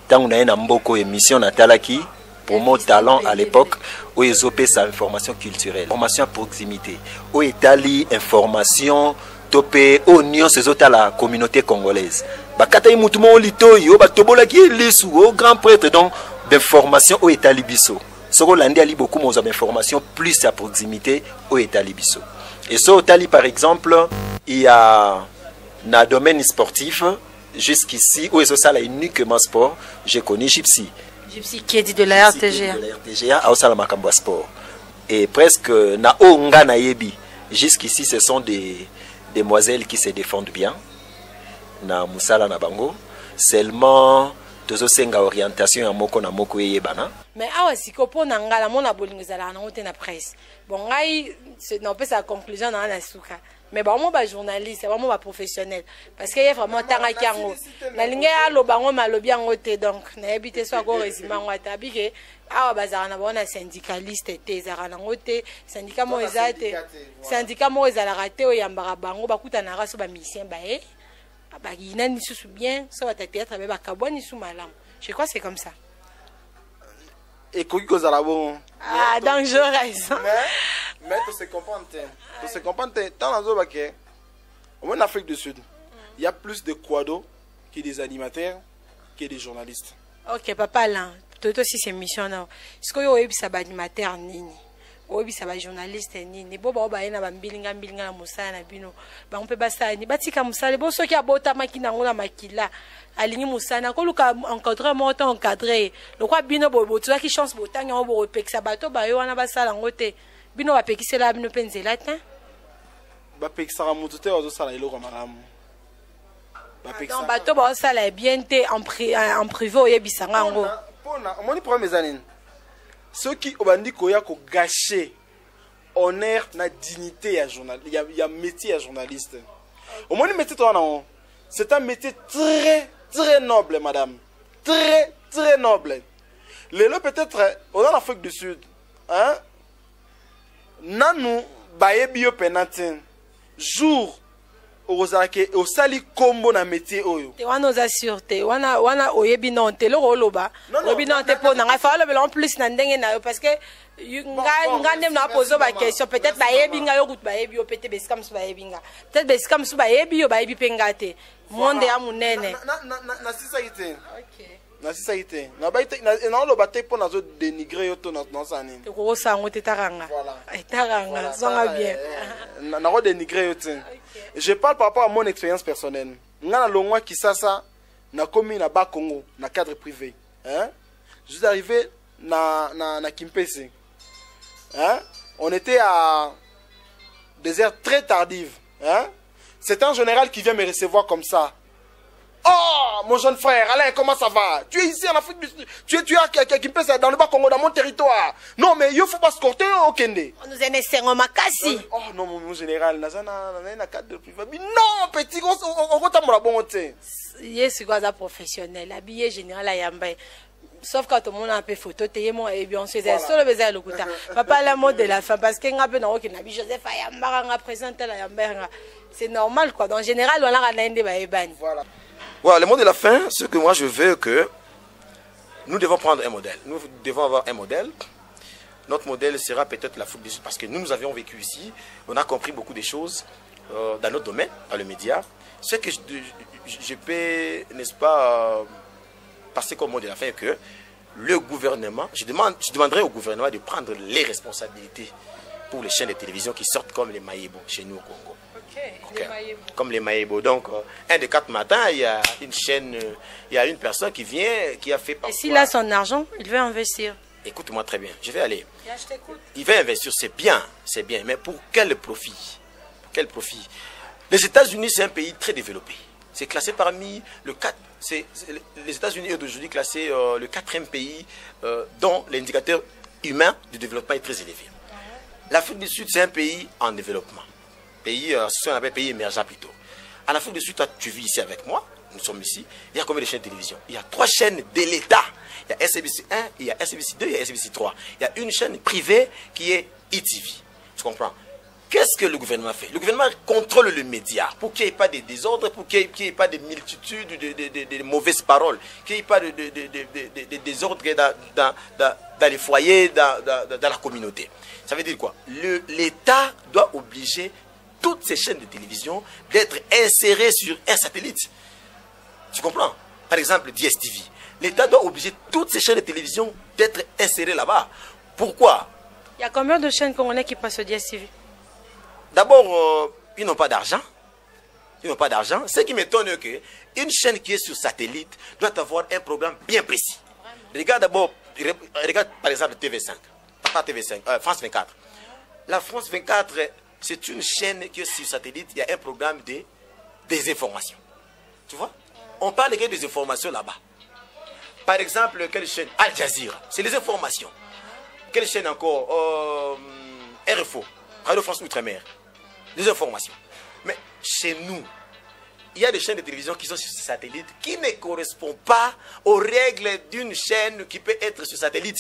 Tant on a une mboko émission natalaki pour mon talent à l'époque où ils ont sa information culturelle, information à proximité, où étali information topé au nion ces autres à la communauté congolaise. Bakata imutumo lito yo batobola ki lisu au grand prêtre donc d'information au étali biso. Soko landi ali beaucoup moins d'informations plus à proximité au étali biso. Et ça au tali par exemple, il y a dans le domaine sportif jusqu'ici où ils ont ça là uniquement sport, j'ai connu Gypsy. Gypsy qui est dit de la RTGA. De la RTGA au Salamakambo Sport. Et presque na onga na yebi. Jusqu'ici ce sont des demoiselles qui se défendent bien. Na musala na bango. Seulement tozo senga orientation ya moko na moko yebana. Mais awa siko po na ngala mona bolingo zala na ngote na presse. Bon ngai non peut sa conclusion na na suka. Mais bon moi ba journaliste, vraiment ba professionnel parce que y a vraiment tanga kiango. Na linga ya lo bango malobi yango te donc na habité so ko résumé ngo atabi ke awa bazara na bona syndicaliste te zara na ngote syndicat mo ezate. Syndicat mo ezala raté o yambara bango bakuta na raso ba mission ba e. Ba ina ni susu bien, so ba théâtre ba kaboni sou malam. Je crois c'est comme ça. Et Koko Zalabo. Ah, dangereuse. Mais tu se comprends. Tu se comprends. Dans la zone, en Afrique du Sud, il y a plus de quados que des animateurs que des journalistes. Ok, papa, là, toi aussi c'est mission. Est-ce que vous avez un animateur nini? Obi saba journaliste nini bo ba ba ina ba mbilinga na musala na bino ba on peut basa ni batika musala bo soki abota makina ngona makila alingi musana ko luka encadrer monta encadrer le quoi bino bo tu ki chance botanga bo repekisa bato ba yo wana basala ngote bino ba pekisela bino penzela ta ba pekisa mutu te ozo sala iloko malamu ba pekisa donc bato ba sala bien te en privé oyebisanga ngo pona moni problème ezanini ceux qui obandi koya ko gâcher honneur na dignité ya journaliste ya métier ya journaliste au moins métier toi non c'est un métier très noble madame très noble lelo peut-être on en Afrique du Sud hein nanu bayebi yo penatin jour ozake osali kombo na métier oyo te wana oza sûreté wana oyebi non te loko oloba oyebi non te po nanga fa olobela en plus na ndenge na yo parce que nga ndem na poser ba question peut-être bayebi nga yo kutu bayebi yo peut-être besika musu bayebi nga peut-être besika musu bayebi yo bayebi pe nga te monde ya munene na sisa ite OK na sisa ite na ba ite na oloba te po na zo dénigrer yo to na sanini te ko sango te taranga taranga zonga bien na ko dénigrer yo te. Je parle par rapport à mon expérience personnelle. Nga na longwa Kisasa na komi na ba Congo na cadre privé. Hein? Je suis arrivé na Kimpese. Hein? On était à des heures très tardives. Hein? C'est un général qui vient me recevoir comme ça. Oh, mon jeune frère, Alain, comment ça va? Tu es ici en Afrique du Sud. Tu es à Kimpese dans le bas Congo, dans mon territoire. Non, mais il ne faut pas se corter au Kende. On nous aime en makasi. Oh non, mon général, na cadre privé. Non, petit, on va t'amour la bonté. Yes, c'est quoi ça professionnel? Habillé général à Yambay. Sauf quand tout le monde a un peu photo, et bien on se faisait sur le besoin le couta. Papa la mode de la femme parce qu'il y a un peu dans aucun habit Joseph Ayambara présente la Yambara. C'est normal quoi. Donc en général on a un inde baïban. Voilà. Voilà, le mot de la fin, ce que moi je veux que nous devons prendre un modèle. Nous devons avoir un modèle. Notre modèle sera peut-être la foule parce que nous avions vécu ici. On a compris beaucoup de choses dans notre domaine, dans le média. Ce que je peux, n'est-ce pas, passer comme mot de la fin, que le gouvernement, je demanderai au gouvernement de prendre les responsabilités pour les chaînes de télévision qui sortent comme les Maïebo chez nous au Congo. Okay. Comme les Maïebo. Donc, un des 4 matins, il y a une chaîne, il y a une personne qui vient, qui a fait... Et s'il a son argent, il veut investir. Écoute-moi très bien, je vais aller. Il va investir, c'est bien, mais pour quel profit? Quel profit? Les États-Unis, c'est un pays très développé. C'est classé parmi le 4... Les États-Unis est aujourd'hui classé le 4e pays dont l'indicateur humain de développement est très élevé. L'Afrique du Sud, c'est un pays en développement. Pays, ce qu'on appelle pays émergent plutôt. En Afrique du Sud, toi, tu vis ici avec moi. Nous sommes ici. Il y a combien de chaînes de télévision? Il y a 3 chaînes de l'État. Il y a SABC 1, il y a SABC 2, il y a SABC 3. Il y a une chaîne privée qui est ETV. Tu comprends? Qu'est-ce que le gouvernement fait? Le gouvernement contrôle le média pour qu'il n'y ait pas de désordre, pour qu'il n'y ait pas de multitude de mauvaises paroles, qu'il n'y ait pas de désordre dans les foyers, dans la communauté. Ça veut dire quoi? L'État doit obliger toutes ces chaînes de télévision d'être insérées sur un satellite. Tu comprends? Par exemple, DSTV. L'État doit obliger toutes ces chaînes de télévision d'être insérées là-bas. Pourquoi? Il y a combien de chaînes congolaises qui passent au DSTV? D'abord, ils n'ont pas d'argent. Ils n'ont pas d'argent. Ce qui m'étonne, c'est qu'une chaîne qui est sur satellite doit avoir un programme bien précis. Regarde d'abord, regarde par exemple TV5. Pas TV5, France 24. La France 24, c'est une chaîne qui est sur satellite. Il y a un programme de désinformation. Tu vois? On parle que des informations là-bas. Par exemple, quelle chaîne? Al Jazeera. C'est les informations. Quelle chaîne encore? RFO. Radio France Outre-mer. Les informations. Mais chez nous, il y a des chaînes de télévision qui sont sur satellite qui ne correspondent pas aux règles d'une chaîne qui peut être sur satellite.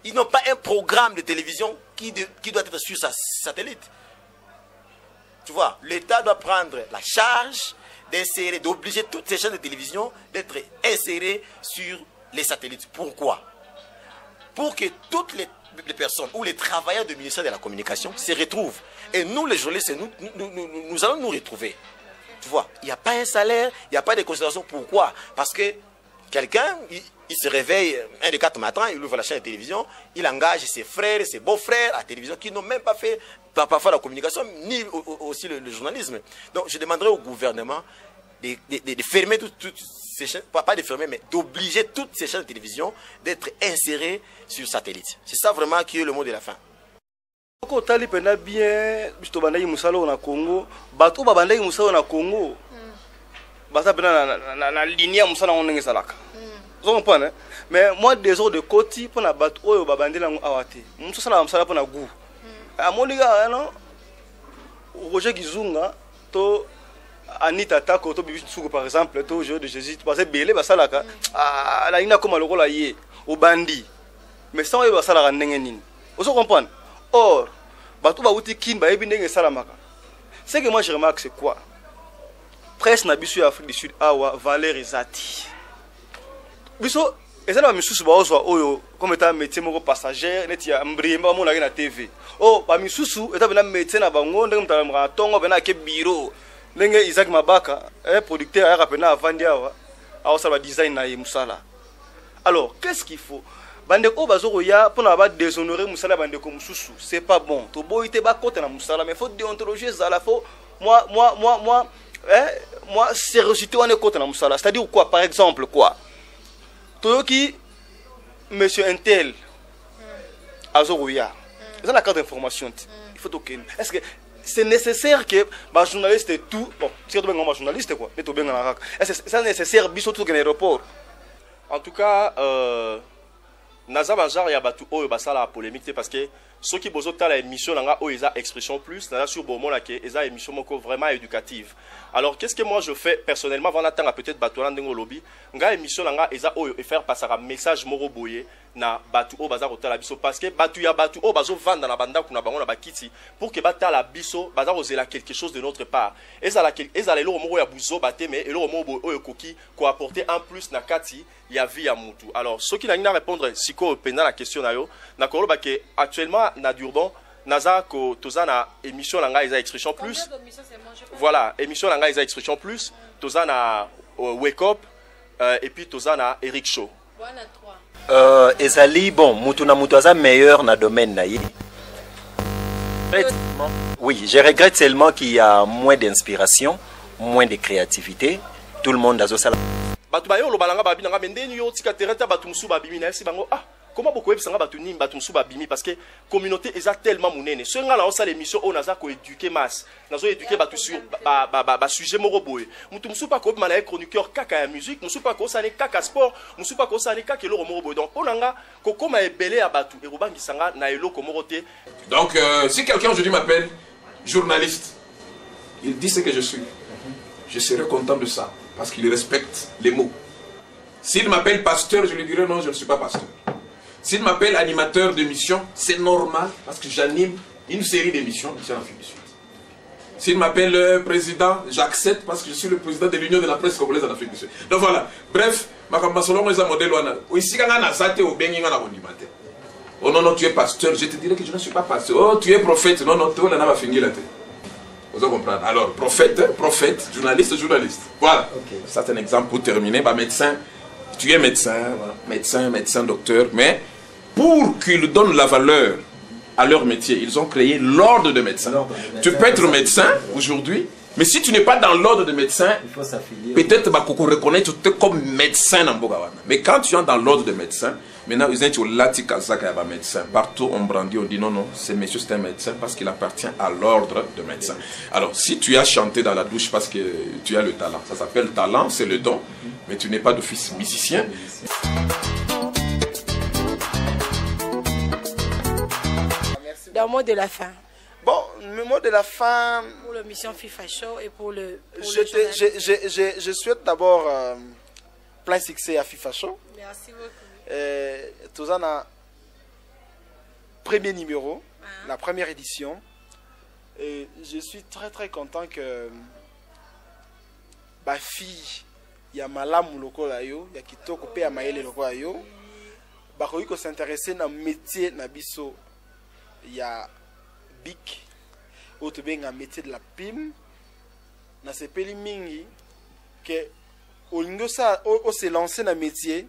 Ils n'ont pas un programme de télévision qui doit être sur sa satellite. Tu vois, l'État doit prendre la charge d'insérer, d'obliger toutes ces chaînes de télévision d'être insérées sur les satellites. Pourquoi? Pour que toutes les personnes ou les travailleurs du ministère de la Communication se retrouvent. Et nous, les journalistes, nous allons nous retrouver. Tu vois, il n'y a pas un salaire, il n'y a pas de considération. Pourquoi? Parce que quelqu'un, il se réveille un des 4 matins, il ouvre la chaîne de télévision, il engage ses frères, ses beaux-frères à la télévision qui n'ont même pas fait parfois la communication, ni aussi le journalisme. Donc je demanderai au gouvernement de fermer toutes ces chaînes, pas de fermer, mais d'obliger toutes ces chaînes de télévision d'être insérées sur satellite. C'est ça vraiment qui est le mot de la fin. Quand on a bien, na Congo, bateau babandai musalo na Congo, basa na ligne musala on ngesalaka. Vous comprenez? Mais moi des autres de côté pour na bateau oyo babandai na awate. Musala musala pour na goût. A moniga non. Roger Gizunga to Anita Tako to bibi suku par exemple to jour de Jésus parce que belé basalaka la ina comme lokola yé au bandi. Mais sans yo basalaka ndenge nini. Vous comprenez? Or, batou ba uti kin ba yebi ndenge salamaka. Ce que moi je remarque c'est quoi? Presse na bisu Afrique du Sud awa valeur ezati. Biso ezala ba misusu ba ozwa oyo comme état métier moko passager neti ya mbriemba mo na TV. Oh, ba misusu état bena métier na bango ndenge mtala tongo bena ke bureau. Ndenge Isaac Mabaka, producteur ya rapena avandi awa, awa sala design na ye musala. Alors, qu'est-ce qu'il faut? Bandeko bazoro ya pona ba déshonorer musala bandeko mususu, c'est pas bon. To boité ba côté na musala, mais faut déontologie zala faut moi sérieuxité on est côté na musala. C'est-à-dire quoi par exemple quoi? Toyoki monsieur Intel azoro ya. C'est la carte d'information. Il faut token. Est-ce que c'est nécessaire que les journalistes et tout, bon, si tu es un journaliste quoi, mais tu es un c'est nécessaire biso tout l'aéroport. En tout cas, Naza Banjar ya batu oyo basala polémique parce que ceux qui bozo ta la émission nga o eza expression plus na sur bon la que eza émission moko vraiment éducative. Alors qu'est-ce que moi je fais personnellement avant d'attendre peut-être batu na ndengo lobby nga émission nga eza oyo et faire passer un message moro boye na batu o baza kotala biso parce que batu o bazo vendre na banda kuna bango na bakiti pour que bata la biso baza ozela quelque chose de notre part. Eza le moko ya buzo baté mais le moko oyo koki ko apporter en plus na kati ya vie ya mutu. Alors ceux qui n'ont pas répondre siko pendant la question na yo na koloba que actuellement na Durban naza ko tozana émission langa eza expression plus. Voilà, émission langa eza expression plus, tozana wake up et puis tozana Eric Show. Voilà 3. Ezali bon, mutu na mutu aza meilleur na domaine na ye. Oui, je regrette seulement qu'il y a moins d'inspiration, moins de créativité. Tout le monde a zo sala. Batu bayo lo balanga babina nga mendeni yo tika tereta batu musu babimi na esi bango comment beaucoup ebisanga batu ni batu musu babimi parce que communauté eza tellement munene ce nga la osa l'émission on naza ko éduquer masse nazo éduquer batu sur ba sujet moko boye mutu musu pa ko bimana chroniqueur kaka ya musique musu pa ko sane kaka sport musu pa ko sane kaka eloko moko boye donc onanga ko koma ebele ya batu e robangisanga na eloko moko te. Donc si quelqu'un aujourd'hui m'appelle journaliste, il dit ce que je suis, je serai content de ça parce qu'il respecte les mots. S'il m'appelle pasteur, je lui dirai non, je ne suis pas pasteur. S'il m'appelle animateur d'émission, c'est normal parce que j'anime une série d'émissions ici en Afrique du Sud. S'il m'appelle président, j'accepte parce que je suis le président de l'Union de la presse congolaise en Afrique du Sud. Donc voilà, bref, ma campagne est un modèle. Ici, quand on a zaté au Bénin, on a animateur. Oh non, non, tu es pasteur, je te dirai que je ne suis pas pasteur. Oh, tu es prophète, non, non, tu vas finir la tête. Vous allez comprendre. Alors, prophète, prophète, journaliste, journaliste. Voilà. Okay. Ça, c'est un exemple pour terminer. Bah, médecin. Tu es médecin, voilà. médecin, docteur, mais pour qu'ils donnent la valeur à leur métier, ils ont créé l'ordre de médecin. Tu peux être médecin aujourd'hui, mais si tu n'es pas dans l'ordre de médecin, peut-être qu'on reconnaît comme médecin dans Bogawana. Mais quand tu es dans l'ordre de médecin, maintenant, ils ont un médecin. Partout on brandit, on dit non, non, ce monsieur c'est un médecin parce qu'il appartient à l'ordre de médecin. Alors, si tu as chanté dans la douche parce que tu as le talent, ça s'appelle talent, c'est le don, mais tu n'es pas de fils musicien. Dans le mot de la fin. Bon, le mot de la fin... Pour l'émission FIFA Show et pour le... je souhaite d'abord plein succès à FIFA Show. Merci beaucoup. Tout ça, a premier numéro, la première édition. Et je suis très très content que ma fille, il y a malamu loko la yo, il y a kitoko pe amaele loko la yo. Ba ko s'intéresser na métier na biso, il y a Bic, autre bien un métier de la PIM. Na sepeli mingi que au ça au se lancer na métier.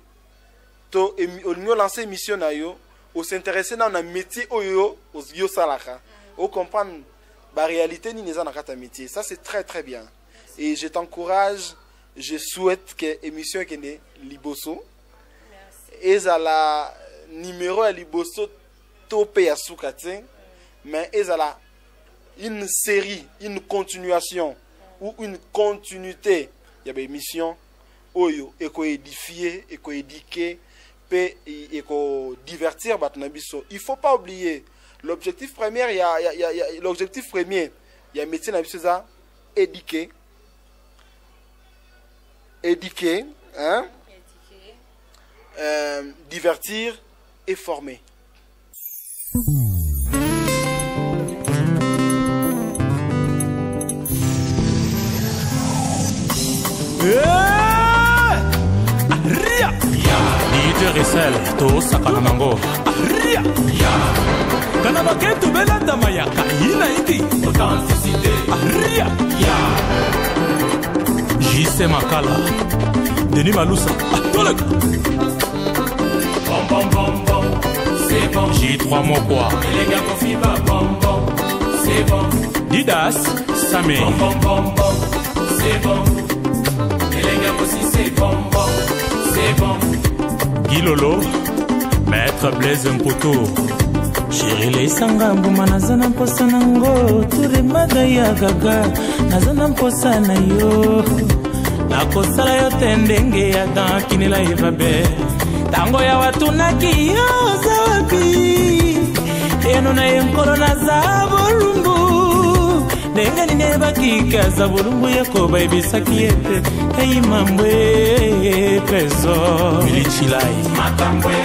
On nous lance mission na yo, on s'intéresser dans un métier oyo, yo salaka. On comprend la réalité ni les anakata métier. Ça c'est très très bien. Et je t'encourage, je souhaite que l'émission qui est Liboso et la numéro à Liboso topé à Soukate, mais et la une série, une continuation ou une continuité. Il y a des missions oyo et ko édifier et ko éduquer et divertir. Il faut pas oublier l'objectif premier. L'objectif premier, il y a un métier ça, éduquer, hein? Divertir et former. Rizal, to sakana nango. Ria, ya. Kana baketu belanda mayaka ina indi. Authenticité. Ria, ya. JC Makala. Denis Maloussa. Atolek. Bom bom bom bom. C'est bon. J3 Mokwa. Et les gars confient pas bom bom. C'est bon. Didas, Samé. Bom bom bom bom. C'est bon. Et les gars aussi c'est bon bom. C'est bon. Guilolo, Maître Blaise Mpoto. Chérie sanga mbuma nazana mposa nango ture madaya gaga nazana mposa na yo nakosala yo tendenge ya dankinela ivabe tango ya watu nakiyoza wapi eno na yenkolo na zabolumbu nenga nine bakika zabolumbu yako baibisaki ete eyi mambwe peso milichilai matambwe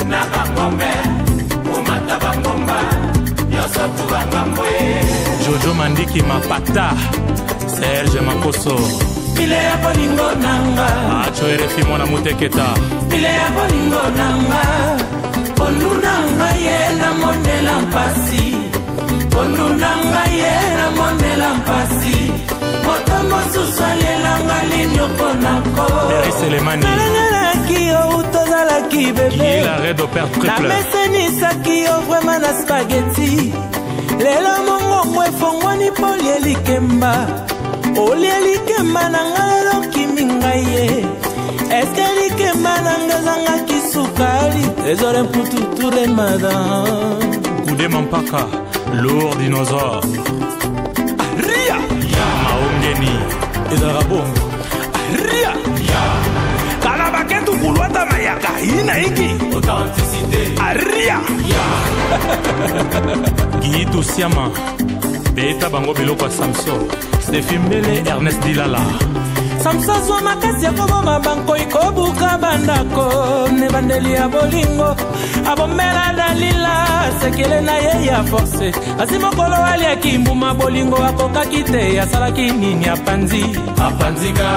na bangombe Jojo Mandiki Mapata Serge Makoso Pile ya bolingo nanga Acho erefi mwana muteketa Pile ya bolingo nanga Onu nanga ye na monela mpasi Onu nanga ye na monela mpasi Motombo suswale langa linyoko nako Ereselemani Kio utozala ki bébé Il arrête de perdre triple Na mesenisa kio vraiment na spaghetti Lelo mongo mwefongwani poli elikemba Oli elikemba na ngalelo kiminga ye Eske elikemba na ngazanga kisu sukali ezore mputu ture madam kude mampaka lourd dinosaure ria maongeni ezalaka bongo ria kala baketu kulwata mayaka ina iki authenticité aria gitu siama beta bango biloko Samson Stefimbele Ernest Dilala Samson zwa makasi ya koboma banko ikobuka bandako ne bandeli ya bolingo abomela dalila sekele na ye ya force asimokolo wali akimbuma bolingo akokaki te asalaki nini apanzika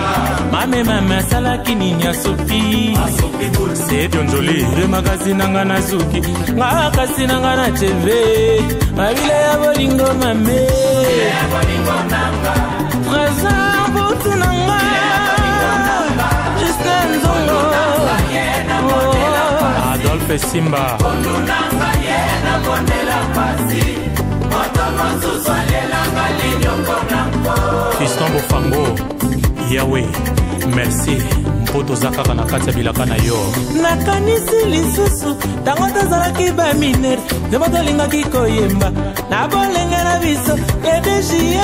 mame asalaki nini asopi c'est Dionjoli de magazine nanga na zuki nga kasi nanga na TV mabile ya bolingo mame présent butu nanga Justin Zongo Adolphe Simba Fiston Bofango Yahweh merci mpoto zakaka na kati ya bilaka na yo nakanisi lisusu tango tozalaki baminere nde tolingaki koyemba na bolenge na biso ledegie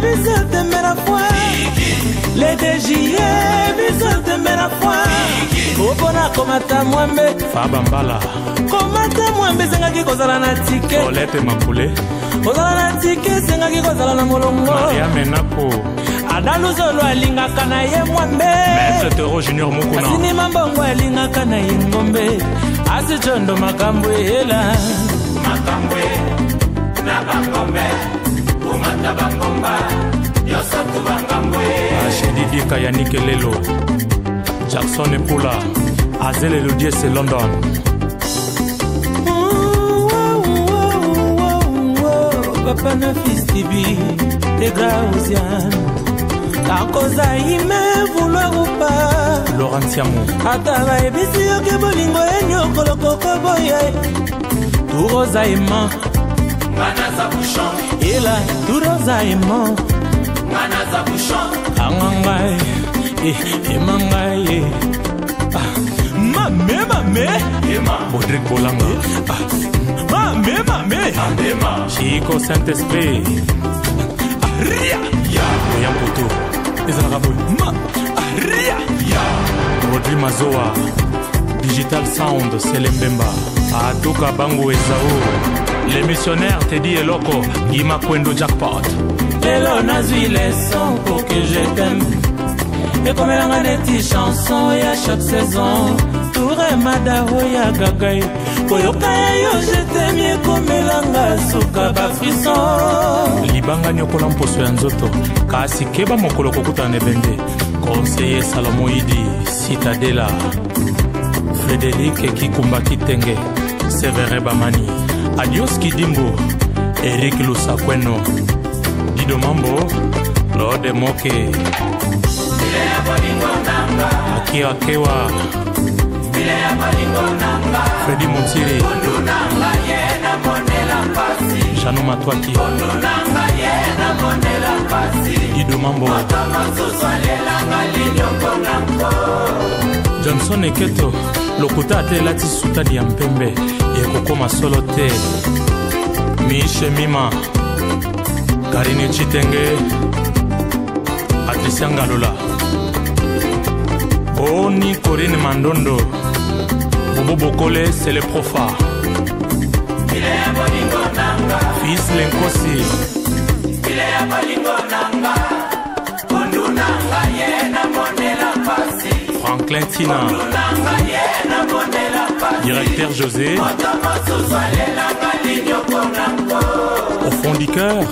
biso temera foi ledegie biso temera foi opona komata mwambe fabambala komata mwambe esengaki kozala na tike olete makule kozala na tike esengaki kozala na molongo maria menako adaluzolo alingaka na ye mwambe Maître Toro Junior Mukuna asinima mbongo alingaka na ye ngombe asichondo makambo ela makambwe na bangombe umata bangomba yosotu bangambwe ashedidika ya nikelelo Jackson Epula Azele Lodies London Papa na fistibi de Grausian Tankoza ime vouloir ou pas Laurent Tiamou Ataba ebisi yoke bolingo enyo kolokoko boye Turoza ema Ngana za bouchon Ila turoza ema Ngana za bouchon Angangai Emangai Mame Ema Bodrik Bolanga Mame Chico Saint-Esprit Ria Oya Poto ezalaka boye ria Rodri Mazoa Digital Sound Selembemba Aduka Bango Ezao Les missionnaires Teddy Eloko Guima Kwendo Jackpot Lelo nazui les sons pour que je t'aime Et comme elle a des chansons et à chaque saison Touré Madao ya Gagai Koyoka yo je t'aime et comme elle a souka ba frisson Libanga nyokola mposo ya nzoto Kasi keba mokolo kokuta nebende Conseiller Salomoidi Citadela Frédéric Kikumba Kitenge Sévère Bamani Adios Kidimbo Eric Lusakweno Dido Mambo Lode Moke Akia Kewa Freddy Montiri Jano Matwaki Dido Mambo Johnson Eketo Lokuta ate lati sutadi ya mpembe Ekokoma solo te Miche Mima Karine Chitenge Patricia Ngalola Oni Corinne Mandondo Bobo Bokole c'est le profa Fils Lenkosi Franklin Tina Directeur José Au fond du cœur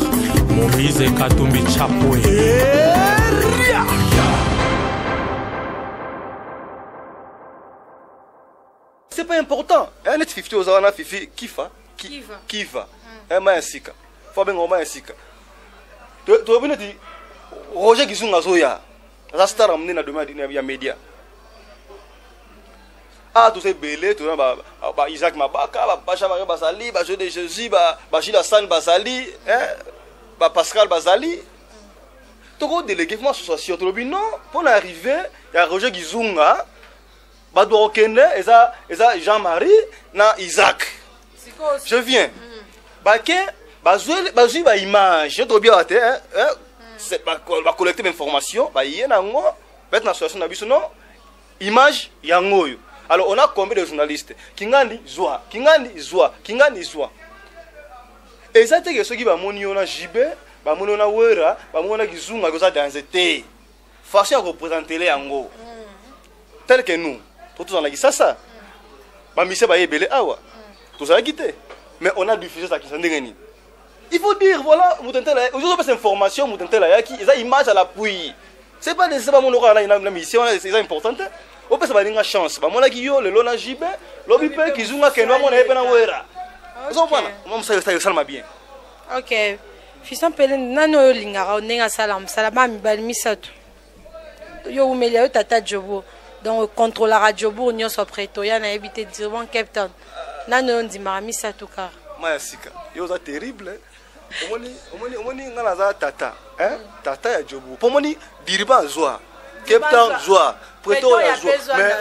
Moïse Katumbi Chapoué C'est pas important. Un net 50 aux awana fifi kifa kiva. Un maïsika. Faut bien au maïsika. Tu as bien dit Roger Gizunga Zoya. Rasta ramené na demain ya média. Ah tout c'est belé, tout ba Isaac Mabaka, ba Pacha Marie Basali, ba Jeu de Jésus, ba Gilles Hassan Basali, ba Pascal Basali. Tu as délégué comment association. Tu as dit non, pour arriver, il y a Roger Gizunga. Badou Okende, eza Jean-Marie, na Isaac. Je viens. Baké, bazui ba image, je bien até c'est ba collecter l'information, ba yena ngo, peut-être na situation na biso non, image yango yo. Alors on a combien de journalistes? Kingandi Zwa, Kingandi Zwa, Kingandi Zwa. Et ça c'est que ceux qui ba moni on a JB, ba moni on a Wera, ba moni on a Gizunga goza dans été. Façon à représenter les yango. Tel que nous, tous on a dit ça. Ba mise ba yebele awa. Tous a quitté. Mais on a diffusé ça qui s'en dégaine. Il faut dire voilà, Moutentela, aujourd'hui cette information Moutentela qui ils a image à l'appui. C'est pas nécessairement mon aura la mission, c'est important. On peut se donner une chance. Ba mona ki yo le lona jibe, lobi pe kizunga kenwa mona epena wera. Vous voilà, on ça m'a bien. OK. Fiston Pelende nano lingara onenga salam salama mibali misato. Yo umeli yo tata Jobo. Donc contrôle la radio bo nyonso pretoya na habité direment Cape Town. Nano ndimara misato ka. Maya sika. Yo za terrible. Omoni ngana za tata, hein? Tata ya Jobo. Pomoni diriba zwa. Cape Town zwa. Pretoya zwa. Mais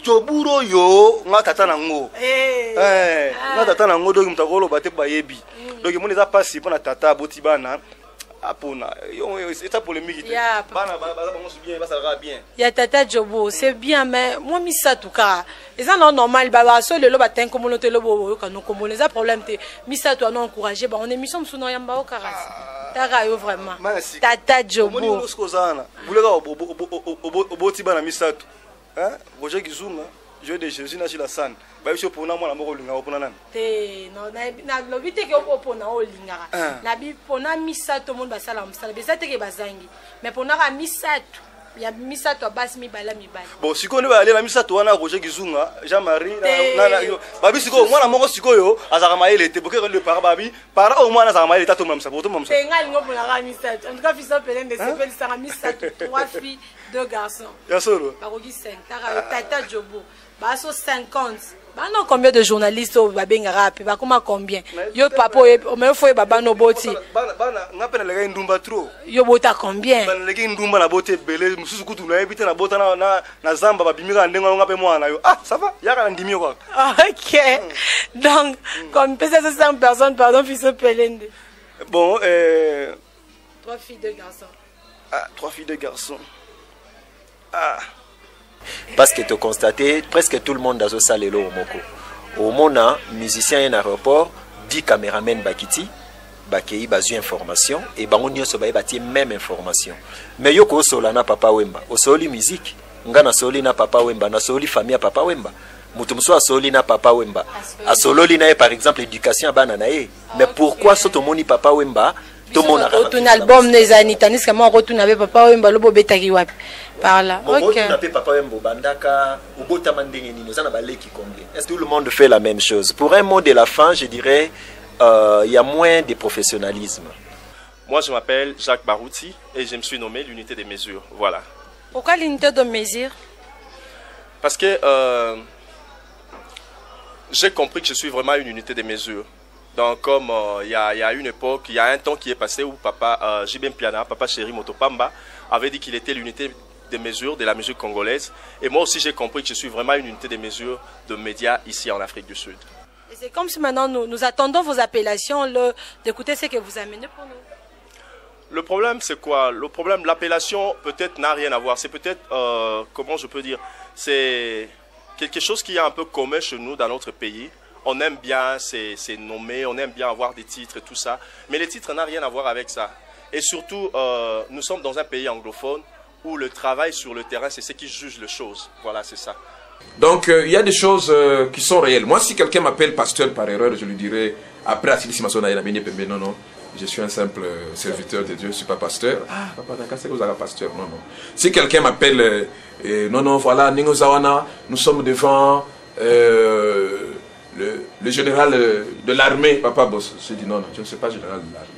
Joburo yo nga tata nango. Nga tata nango donc mtakolo bate ba yebi. Donc moni za passer pour na tata botibana. Apona. C'est ta polémique. Bana bango bien, ça sera bien. Ya tata Jobo, c'est bien mais moi mi ça tout cas. Et ça non normal baba so le lo batin communauté lo bo ka non comme les problème te mi ça toi non encourager ba on émission sous non yamba o karas. Tara yo vraiment. Tata Jobo. Moni losko zana. Bulega oboti bana mi ça tout. Hein? Roger Gizunga, Dieu de Jésus na la san. Ba biso pona mwana moko linga opona nani? Te no na lobite ke opona o linga. Na bi pona misato monde basala msala. Besate ke bazangi. Mais pona ka misato. Ya misato basi mibala mibala. Bon siko ne ba aller na misato wana Roger Gizunga, Jean-Marie na yo. Babi siko mwana moko siko yo azaka maele te boke le para babi para au mwana azaka maele tato mamsa boto mamsa. Te ngali ngo pona ka misato. En tout cas Fiston Pelende s'appelle ça misato 3 filles 2 garçons. Ya solo. Barogi 5. Tata Jobo. Baso 50. Bah non combien de journalistes au babenga rap ba comment combien yo papa o me foi baba no boti bana ngapena lega ndumba trop yo bota combien bana lega ndumba na bote bele mususu kutu na ebite na bota na zamba babimika ndenga ngape mwana yo ça va yaka ndimi quoi. OK. Donc comme peut-être 100 personnes pardon Fiston Pelende. Bon 3 filles 2 garçons. 3 filles 2 garçons. Parce que tu as constaté, presque tout le monde dans ce salle est là au Moko. Au Mona, musicien en aéroport, 10 caméramens bakiti, bakei bazu information, et bangonio so bae bati même information. Mais yoko solana papa wemba, o soli musique, ngana soli na papa wemba, na soli famille papa wemba. Mutumso a soli na papa wemba. A sololi na par exemple éducation bana na e. Mais pourquoi soto moni papa wemba? Tout le monde a retourné l'album des Anitanis comme on retourne avec papa wemba lobo betaki wapi par là. OK. Papa wemba bandaka ubota mandenge nino za na baleki combien. Est-ce que tout le monde fait la même chose? Pour un mot de la fin, je dirais il y a moins de professionnalisme. Moi je m'appelle Jacques Barouti et je me suis nommé l'unité des mesures. Voilà. Pourquoi l'unité de mesures? Parce que j'ai compris que je suis vraiment une unité des mesures. Donc comme il y a une époque, il y a un temps qui est passé où papa Jibem Piana, papa Chéri Motopamba, avait dit qu'il était l'unité des mesures de la musique congolaise. Et moi aussi j'ai compris que je suis vraiment une unité des mesures de médias ici en Afrique du Sud. Et c'est comme si maintenant nous attendons vos appellations d'écouter ce que vous amenez pour nous. Le problème c'est quoi? Le problème, l'appellation peut-être n'a rien à voir. C'est peut-être, comment je peux dire, c'est quelque chose qui est un peu commun chez nous dans notre pays. On aime bien c'est nommé, on aime bien avoir des titres et tout ça. Mais les titres n'ont rien à voir avec ça. Et surtout, nous sommes dans un pays anglophone où le travail sur le terrain, c'est ce qui juge les choses. Voilà, c'est ça. Donc, il y a des choses qui sont réelles. Moi, si quelqu'un m'appelle pasteur par erreur, je lui dirais, après Assisi Masona, non, non, je suis un simple serviteur de Dieu, je ne suis pas pasteur. Ah, papa, d'accord, c'est que vous avez un pasteur. Non, non. Si quelqu'un m'appelle, non, non, voilà, Ningo Zawana, nous sommes devant le général de l'armée, papa boss. Je dis non, non, je ne suis pas général de l'armée.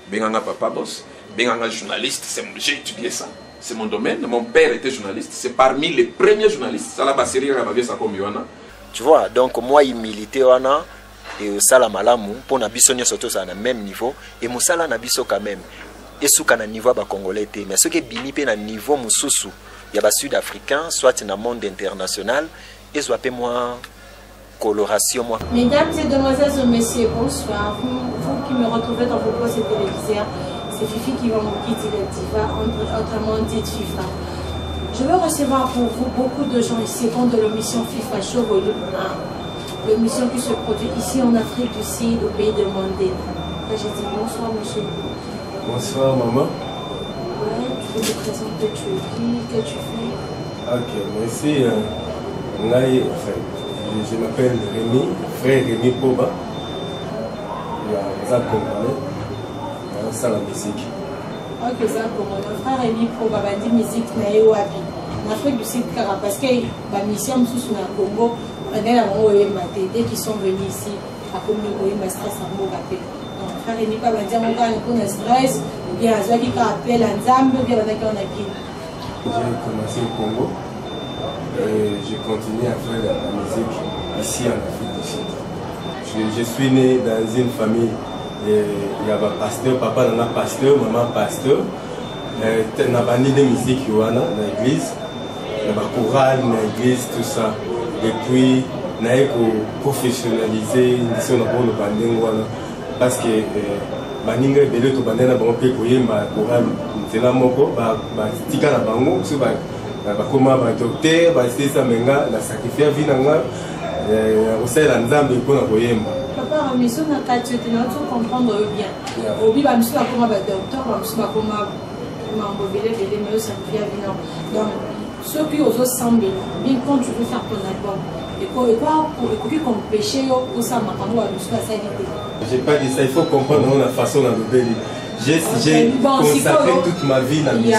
Benganga papa boss, Benganga journaliste, j'ai étudié ça. C'est mon domaine, mon père était journaliste, c'est parmi les premiers journalistes. Tu vois, donc moi, il militait et ça malamu pour na biso surtout ça na même niveau et musala na biso quand même. Et sous kana niveau ba congolais mais ce qui bimi pe na niveau mususu, il y a ba sud-africain soit na monde international ezwa pe moi coloration moi. Mesdames et demoiselles et messieurs, bonsoir. Vous qui me retrouvez dans vos postes téléviseurs, c'est Fifi qui va vous quitter le diva, autrement dit FIFA. Je veux recevoir pour vous beaucoup de gens ici qui ont de l'émission FIFA Show Volume 1. L'émission qui se produit ici en Afrique du Sud, au pays de Mandela. Là, j'ai dit bonsoir, monsieur. Bonsoir, maman. Ouais, tu peux me présenter, tu es qui, que tu fais? Ok, merci. Je m'appelle Rémi, frère Rémi Poba. Il y a Zach Congolais, ça la musique. Ok, Zach Congolais, frère Rémi Poba, va dire musique naïe wapi. En Afrique du Sud, parce que la mission sous le Congo, on est là, dès qu'ils sont venus ici, à Congo, il y a stress à Mokapé. Donc, frère Rémi Poba va dire, on a un stress, ou bien à qui appelle un Zambie, ou bien on a qui. J'ai commencé au Congo. Je continue à faire la musique ici en Afrique du Sud. Je suis né dans une famille, il y a un pasteur, papa n'a pas pasteur, maman pasteur. Il y a pas de musique dans l'église, il y a un choral dans l'église, tout ça. Et puis, il y a professionnalisé le banding parce que baninga belé to bandena ba pe koyemba choral tena moko ba tika na bango so ba bakoma ba docteur ba sesa menga la sacrifier vie nanga osela nzambe mpona koyemba. Papa mission na kati te na to comprendre bien. Obi ba mission akoma ba docteur ba mission akoma mambo belé mais sacrifier vie non. Donc ceux qui osent sembler bien quand tu veux faire ton album et quoi pour qui comme péché au ça ma kamo ba mission ça dit. J'ai pas dit ça, il faut comprendre la façon dont nous bénir. J'ai consacré toute ma vie dans la musique.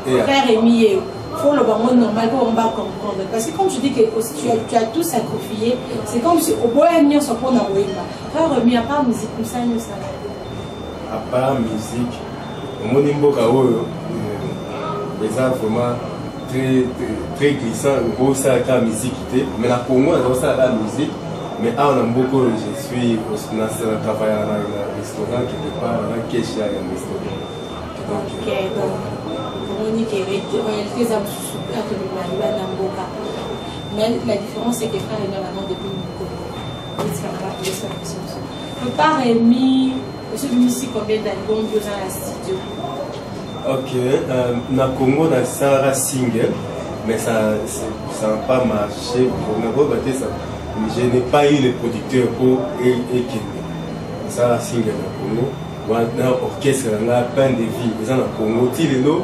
Il y a frère Rémi, il faut le bon normal pour on va comprendre. Parce que comme tu dis que tu as tout sacrifié, c'est comme si au bout d'un an, ça prend la Wemba. Frère Rémi, à part musique, comme ça, nous ça. À part musique, mon imboka les gens vraiment très glissant. Beau ça la musique, mais la Congo, ça la musique. Mais à Namboco, je suis au travail dans un restaurant quelque part, dans un kéchia, un restaurant. Ok, donc, on dit que les hommes sont super que nous arrivons à Namboca. Mais la différence, c'est que les frères et sœurs maintenant depuis le père Rémi, monsieur Missy, combien d'albums vous avez à la studio? Ok, na Congo, dans Sarah Single, mais ça n'a pas marché. On a rebattu ça. Je n'ai pas eu le producteur pour Ekene. Ça, c'est le Congo. Un orchestre, on a plein de vies. Ils sont en Congo. Tilelo,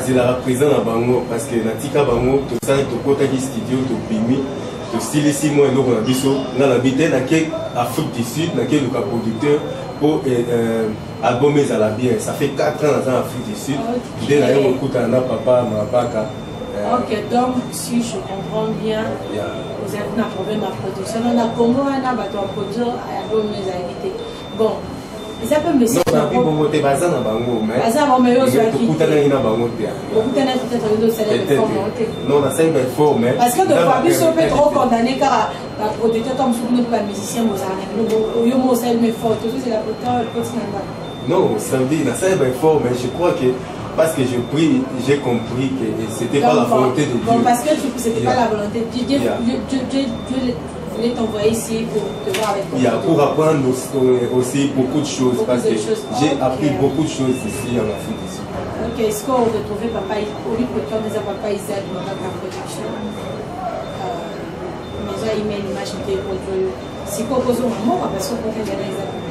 c'est la représente à Bango. Parce que Natika Bango, tout ça, tout côté du studio, tout bimi, tout style ici, moi, on a biso. On a habité dans l'Afrique du Sud, dans le producteur pour album à la bière. Ça fait 4 ans en Afrique du Sud. Dès là, on écoute un papa, ma papa. Ok, donc si je comprends bien, vous avez un problème à production. On a Congo, on a produit à l'album mes invités. Bon, ils appellent me non, on a vu Congo, tu es basé dans Bango, mais tu écoutes dans Bango. Non, on a 5 fois, mais. Parce que de fois, ils sont trop condamnés car la producteur tombe sur nous, pas musicien, vous avez un mot, c'est mes fautes, c'est la producteur. Non, ça veut dire, on a 5 fois, mais je crois que. Parce que j'ai compris que c'était pas la volonté de Dieu. Bon, parce que c'était pas la volonté de Dieu. Dieu voulait t'envoyer ici pour te voir avec toi. Pour apprendre aussi beaucoup de choses. Parce que j'ai appris beaucoup de choses ici en Afrique du Sud. Ok, est-ce qu'on va trouver papa, au lieu de toi, papa Isaac dans la production? Mais il met une image de produit. Si on pose un mot, parce qu'on peut faire des albums.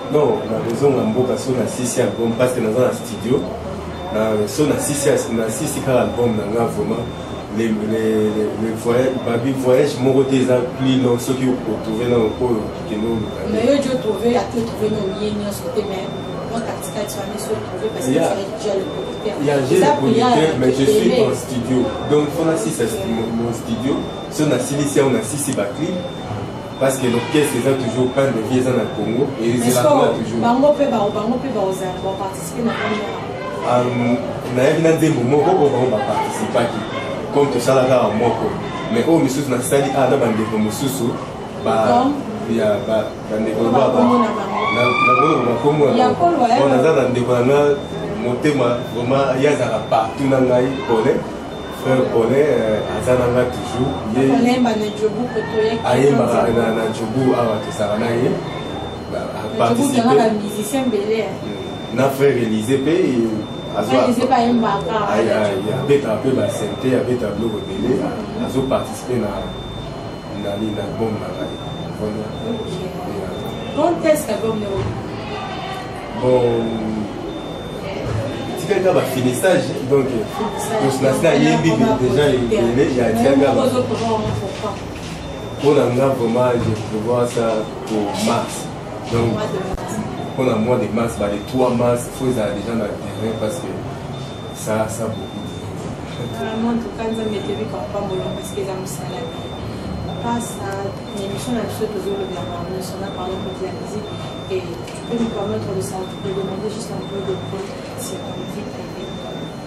Non, on a besoin d'un mot parce qu'on a 6 albums, parce que dans un studio. So na sisi kaka album nanga vraiment les voyages moko te eza plus long soki otrouve na oyo kikeno mais yo jo trouvé ate trouvé no ye nyonso te mais moi katikati wana so trouvé parce que j'ai le producteur mais je suis en studio donc fona sisi mon studio so na silisi on a sisi baclip parce que l'orchestre eza toujours plein de vie eza na Congo et les événements toujours bango pe baoza participer na nayebi na nzembo moko oyo bango baparticipaki comme tosala kaka moko mais oyo misusu nasali na bandeko mosusu bandeko naza na ndeko na nga motema vraiment ye azalaka partout na ngai pole frère Paulin azananga toujours Alemba na Djobu kotoye. ayembaka na Djobu awa tosala na ye participer na musicien belé. Na frère Élysée pe Élysée ba yembaka. Abeta pe ba santé abeta bloko belé azo participer na l'album na ngai. Quand est-ce qu'album ne bon tika ba finissage donc na yembi déjà il y a tika pour la vraiment je vois ça pour mars donc pour le mois de mars le 3 mars il faut déjà dans le terrain parce que ça beaucoup vraiment en tout cas nous mettez comme pas parce que ça me salade passe à l'émission de ce que le Bernard nous on a parlé de la musique et tu peux nous permettre de ça, tu peux demander juste un peu de près si on dit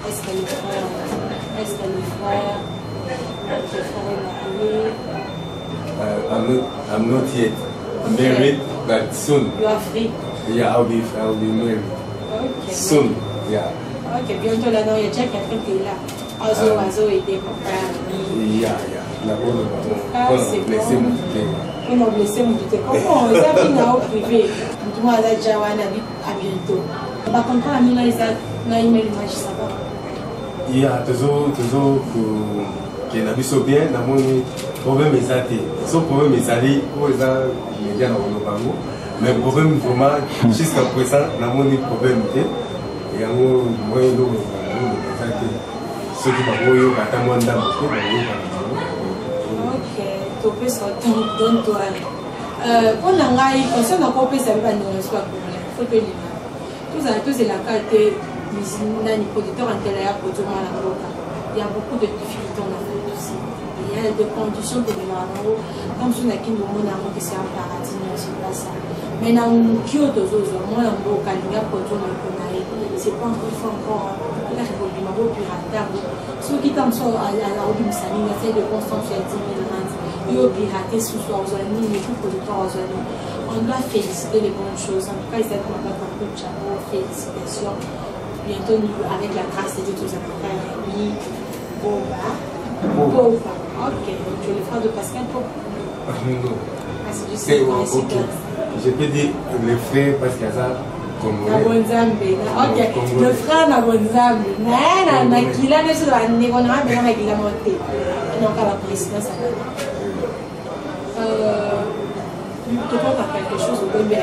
est-ce que le frère ton frère est marié? I'm not yet married, but soon. You are free? Yeah, I'll be married. Okay. Soon, yeah. Ok, bientôt là, non, il y a déjà quelqu'un qui est là. Ozo aider mon frère. Yeah. C'est bon. On a blessé mon douté. Comment on a fini au privé? Moi, à bientôt. Par contre, la mine, ils ont email image, ça va. Il y a toujours qui n'a pas bien, dans mon problème est athée. Son problème est allé, ils ont médias dans le bango. Mais le problème vraiment, jusqu'à présent, dans mon problème et en gros, moi, il y a ceux qui m'ont attendent moins d'âme. Ok, tu peux sortir dans toi. Pour l'angai, concernant la copie, ça va nous soit problème. Faut que tous c'est la qualité des producteurs intérieurs pour tout le monde. Il y a beaucoup de difficultés en Afrique aussi. Il y a des conditions pour les marins. Comme si on a qui nous montre que c'est un paradis, mais c'est pas ça. Mais dans le Kyoto, moi, on a Kalinga pour tout le monde. C'est pas encore la révolution, ma beau piratage. Ceux qui t'en sont à la route de Saline, essaient de constituer 10 000 rentes. Ils ont piraté sous soi aux années, les coups producteurs aux années. On doit féliciter les bonnes choses. En tout cas, ils ont pas un peu de chapeau, félicitations. Bientôt, avec la grâce de Dieu, tous les frères Rémi, Boba. Ok, donc tu es le frère de Pascal Pop. Non. Ah, c'est du séquence. Je peux dire le frère parce qu'il y a ça. Ok, le frère na bonzambe. Na kila ne so ane kona ba na kila monte. Donc à la présidence tu peux faire quelque chose au Gambie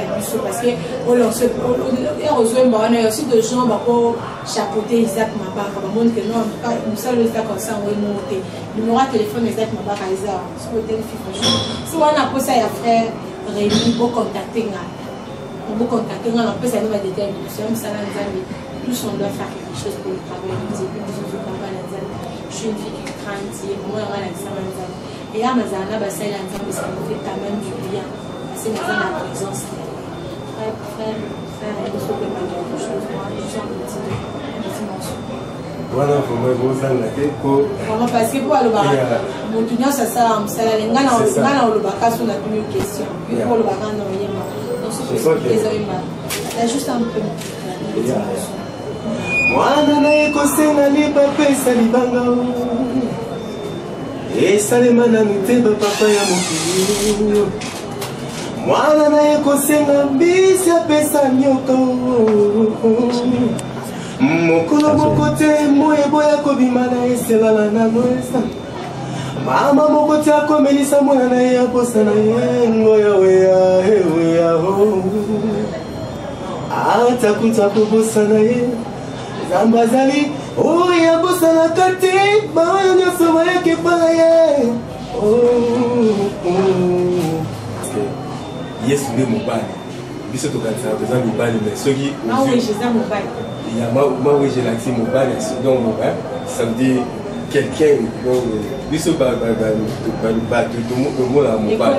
parce que on a aussi des gens pour chapeauter Isaac Mabaka pour montrer que non nous sommes les comme ça on est monté numéro de téléphone Isaac Mabaka Isaac sur le téléphone si on a posé à frère Rémi pour contacter on peut contacter on peut ça nous va déterminer nous sommes ça là tous on doit faire quelque chose pour le travail nous je suis une fille qui craint moi on a l'examen et là mazana ba ça là ça me fait quand même du bien. C'est dans la présence. Frère, il faut que quelque chose. Moi, je suis un petit morceau. Voilà, parce que pour le bar, mon tunnel, ça sert à me saler. On a le bar, sur la première question. Puis pour le bar, on a rien. Donc, c'est ce que il y a juste un peu. Mwana na ekosenga libapesa libanga esalema na miteba papa ya mokili mwana na ekosenga mbisi apesa nyoka mokolo moko te moyeboya kobima na eselala na noesa mama moko te akomelisa mwana na ye aposa na ye ngoyaweya eweyaho atakuta kobosa na ye nzambe azali oyo abosanaka te baoyo nyonso bayaki epai na ye yesu nde mobali biso tokanisaka toza mibali mais soki maweje elakisi mobali donc ça veut dire quelqu'un donc biso tomona mobali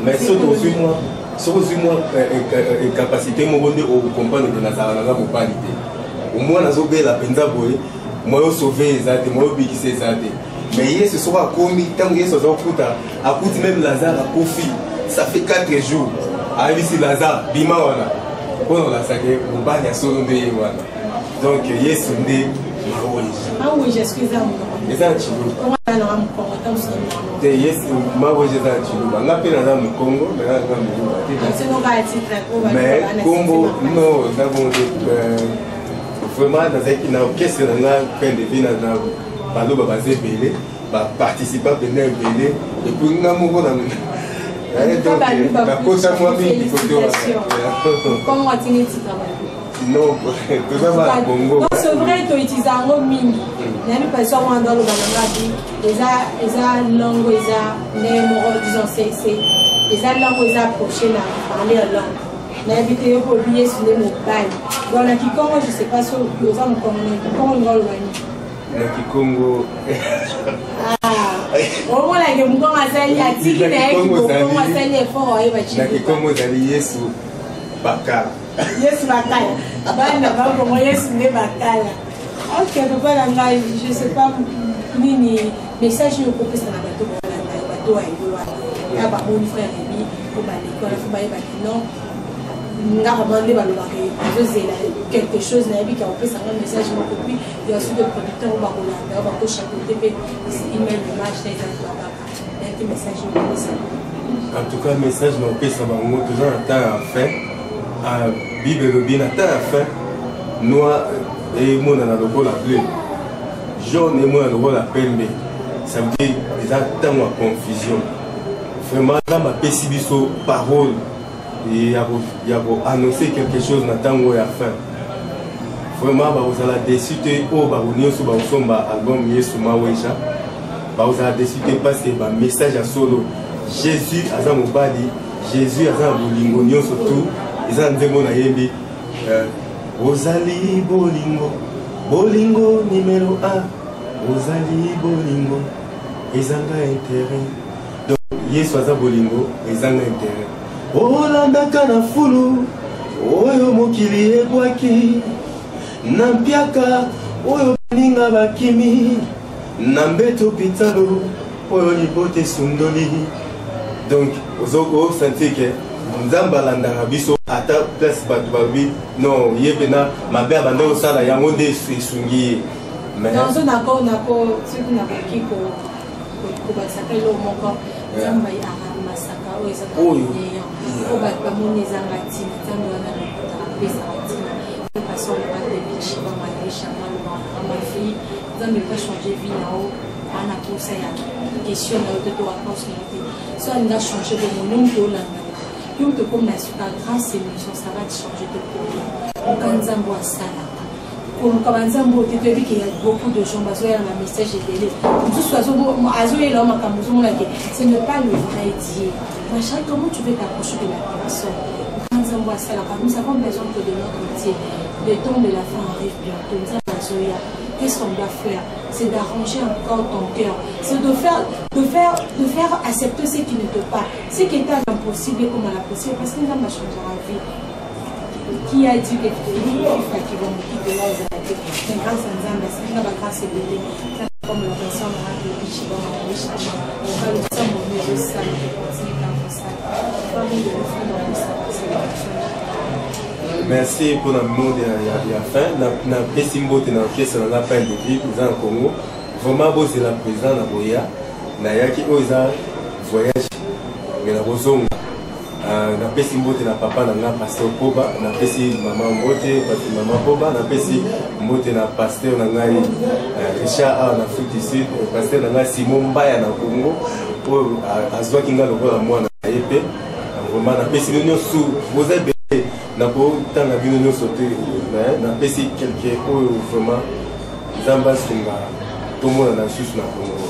mais soki ozwi mwa soki ozwi mwa incapacité moko nde okomprendre ke nazala nanga mobali te omwana azobela mpenza boye moyo osauve eza te moyo obikisa eza te mais yesu soki akomi ntango yesu aza kokuta akuti même lazare akofi ça fait 4 jours ayebisi lazare bima wana mpona olasake mobali ya solo nde ye wana donc yesu nde Maweja excuse moi. Eza Chiluba. On va dans mon Congo tant que te yes Maweja eza Chiluba. Nga pe na mu Congo, na nga mu Congo. c'est non va être très pro. Mais Congo non, nous avons vraiment dans une orchestre na nga peine de vie na balo ba bazé belé, ba participer belé belé et puis nga mo na comment tu non, tout ça va à Congo. Non, c'est vrai, tu utilises un mot mini. Il y a une personne dans le Banangabi, les langues, disons, c'est les langues, les approchées là, parler en langue. Mais habiter pour oublier sur les mots bail. Dans la Kikongo, je ne sais pas si vous avez comment on va le gagner. La Kikongo. Ah, au moins la Kikongo a sali à Tiki, la Kikongo a sali à fort, et va la Kikongo a sali Yesu Bakala. Yesu Bakala. Bana ba ko Yesu ne Bakala. OK, papa langa, je sais pas ni message yo ko pesa na bato ba bato ay yo ya ba mon frère ni ko ba l'école faut ba ba non nga demandé ba lo ba ke quelque chose na bi ka ko pesa un message mo ko puis il y a aussi des producteurs ba ko la ba ko chapeauter pe email de match des ba un message yo ko pesa. En tout cas message mo pesa ba ngo toujours en temps à fin à Bible bien à temps à fin noir et mon dans le rôle bleu jaune et moi dans le rôle pembe. Ça veut dire des attentes en confusion. Vraiment là ma pesibiso parole et il y a annoncer quelque chose na tango ya fin. Vraiment ba vous allez décider au ba unioso ba somba album Yesu Maweja. Ba vous allez décider parce que ba message à solo Jésus aza mobali, Jésus aza bolingo nyonso tout. Ils ont demandé à Yembi Ozali bolingo, bolingo numéro 1. Ozali bolingo, ils ont intérêt. Donc, Yesu aza bolingo, ils ont intérêt. Olanda kana fulu, oyo mokili ebwaki. Nampiaka, oyo ninga bakimi. Nambeto pitalo, oyo libote sundoli. Donc, ozo sentir que Nzamba landanga biso ata place batu babi non yebena mabe abanda osala yango nde esungi mais dans un accord ce qu'on a qui ko basaka lo moko Nzamba ya masaka o ezaka o ba moni zanga tina tango na ko pesa tina parce que pas de bichi ba maisha ma fille Nzamba pas changer vie là haut ana ko ça ya question de réponse soit on a changé de mon nom là te comme la super grâce émission ça va te changer de problème on kanzambo asala comme kanzambo tu te dis qu'il y a beaucoup de gens bazoya na message et tout soit azoye là makambo mo la que ce n'est pas le vrai Dieu machin comment tu veux t'approcher de la personne kanzambo asala comme ça comme besoin que de notre Dieu le temps de la fin arrive bientôt bazoya qu'est-ce qu'on doit faire? C'est d'arranger encore ton cœur. C'est de faire accepter ce qui ne te pas. Ce qui est impossible comme à la possible. Parce que nous avons changé la vie. Qui a dit que les filles qui vont quitter là, c'est grâce à nous, c'est une grâce bébé. Comme la personne a dit, on va le faire, on va le ça, on va continuer dans ça. On va le faire dans ça. Merci pour le mot de la fin. Na pesimbo te na pièce na la fin de vie dans le Congo. Vraiment beau c'est la président na boya. Na yaki oza voyage. Mais la rozonga. Na pesimbo te na papa na pasteur Poba, na pesi maman Mbote, parce que maman Poba na pesi Mbote na pasteur na ngai Richard en Afrique du Sud, pasteur na ngai Simon Mbaya na Congo pour azwa kinga lokola mwana yepe. Vraiment na pesi nous sous vous avez na po tanga bino nyonso te na pesi quelque oyo vraiment Nzamba sunga tomona na susu na Congo.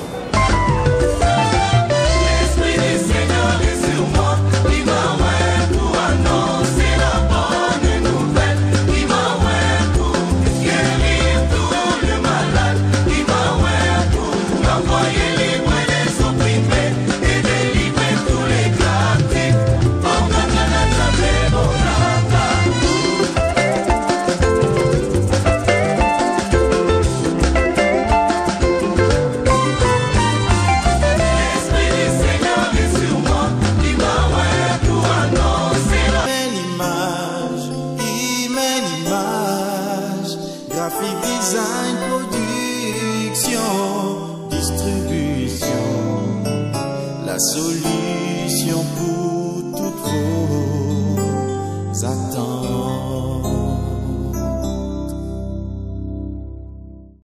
Graphic design solide.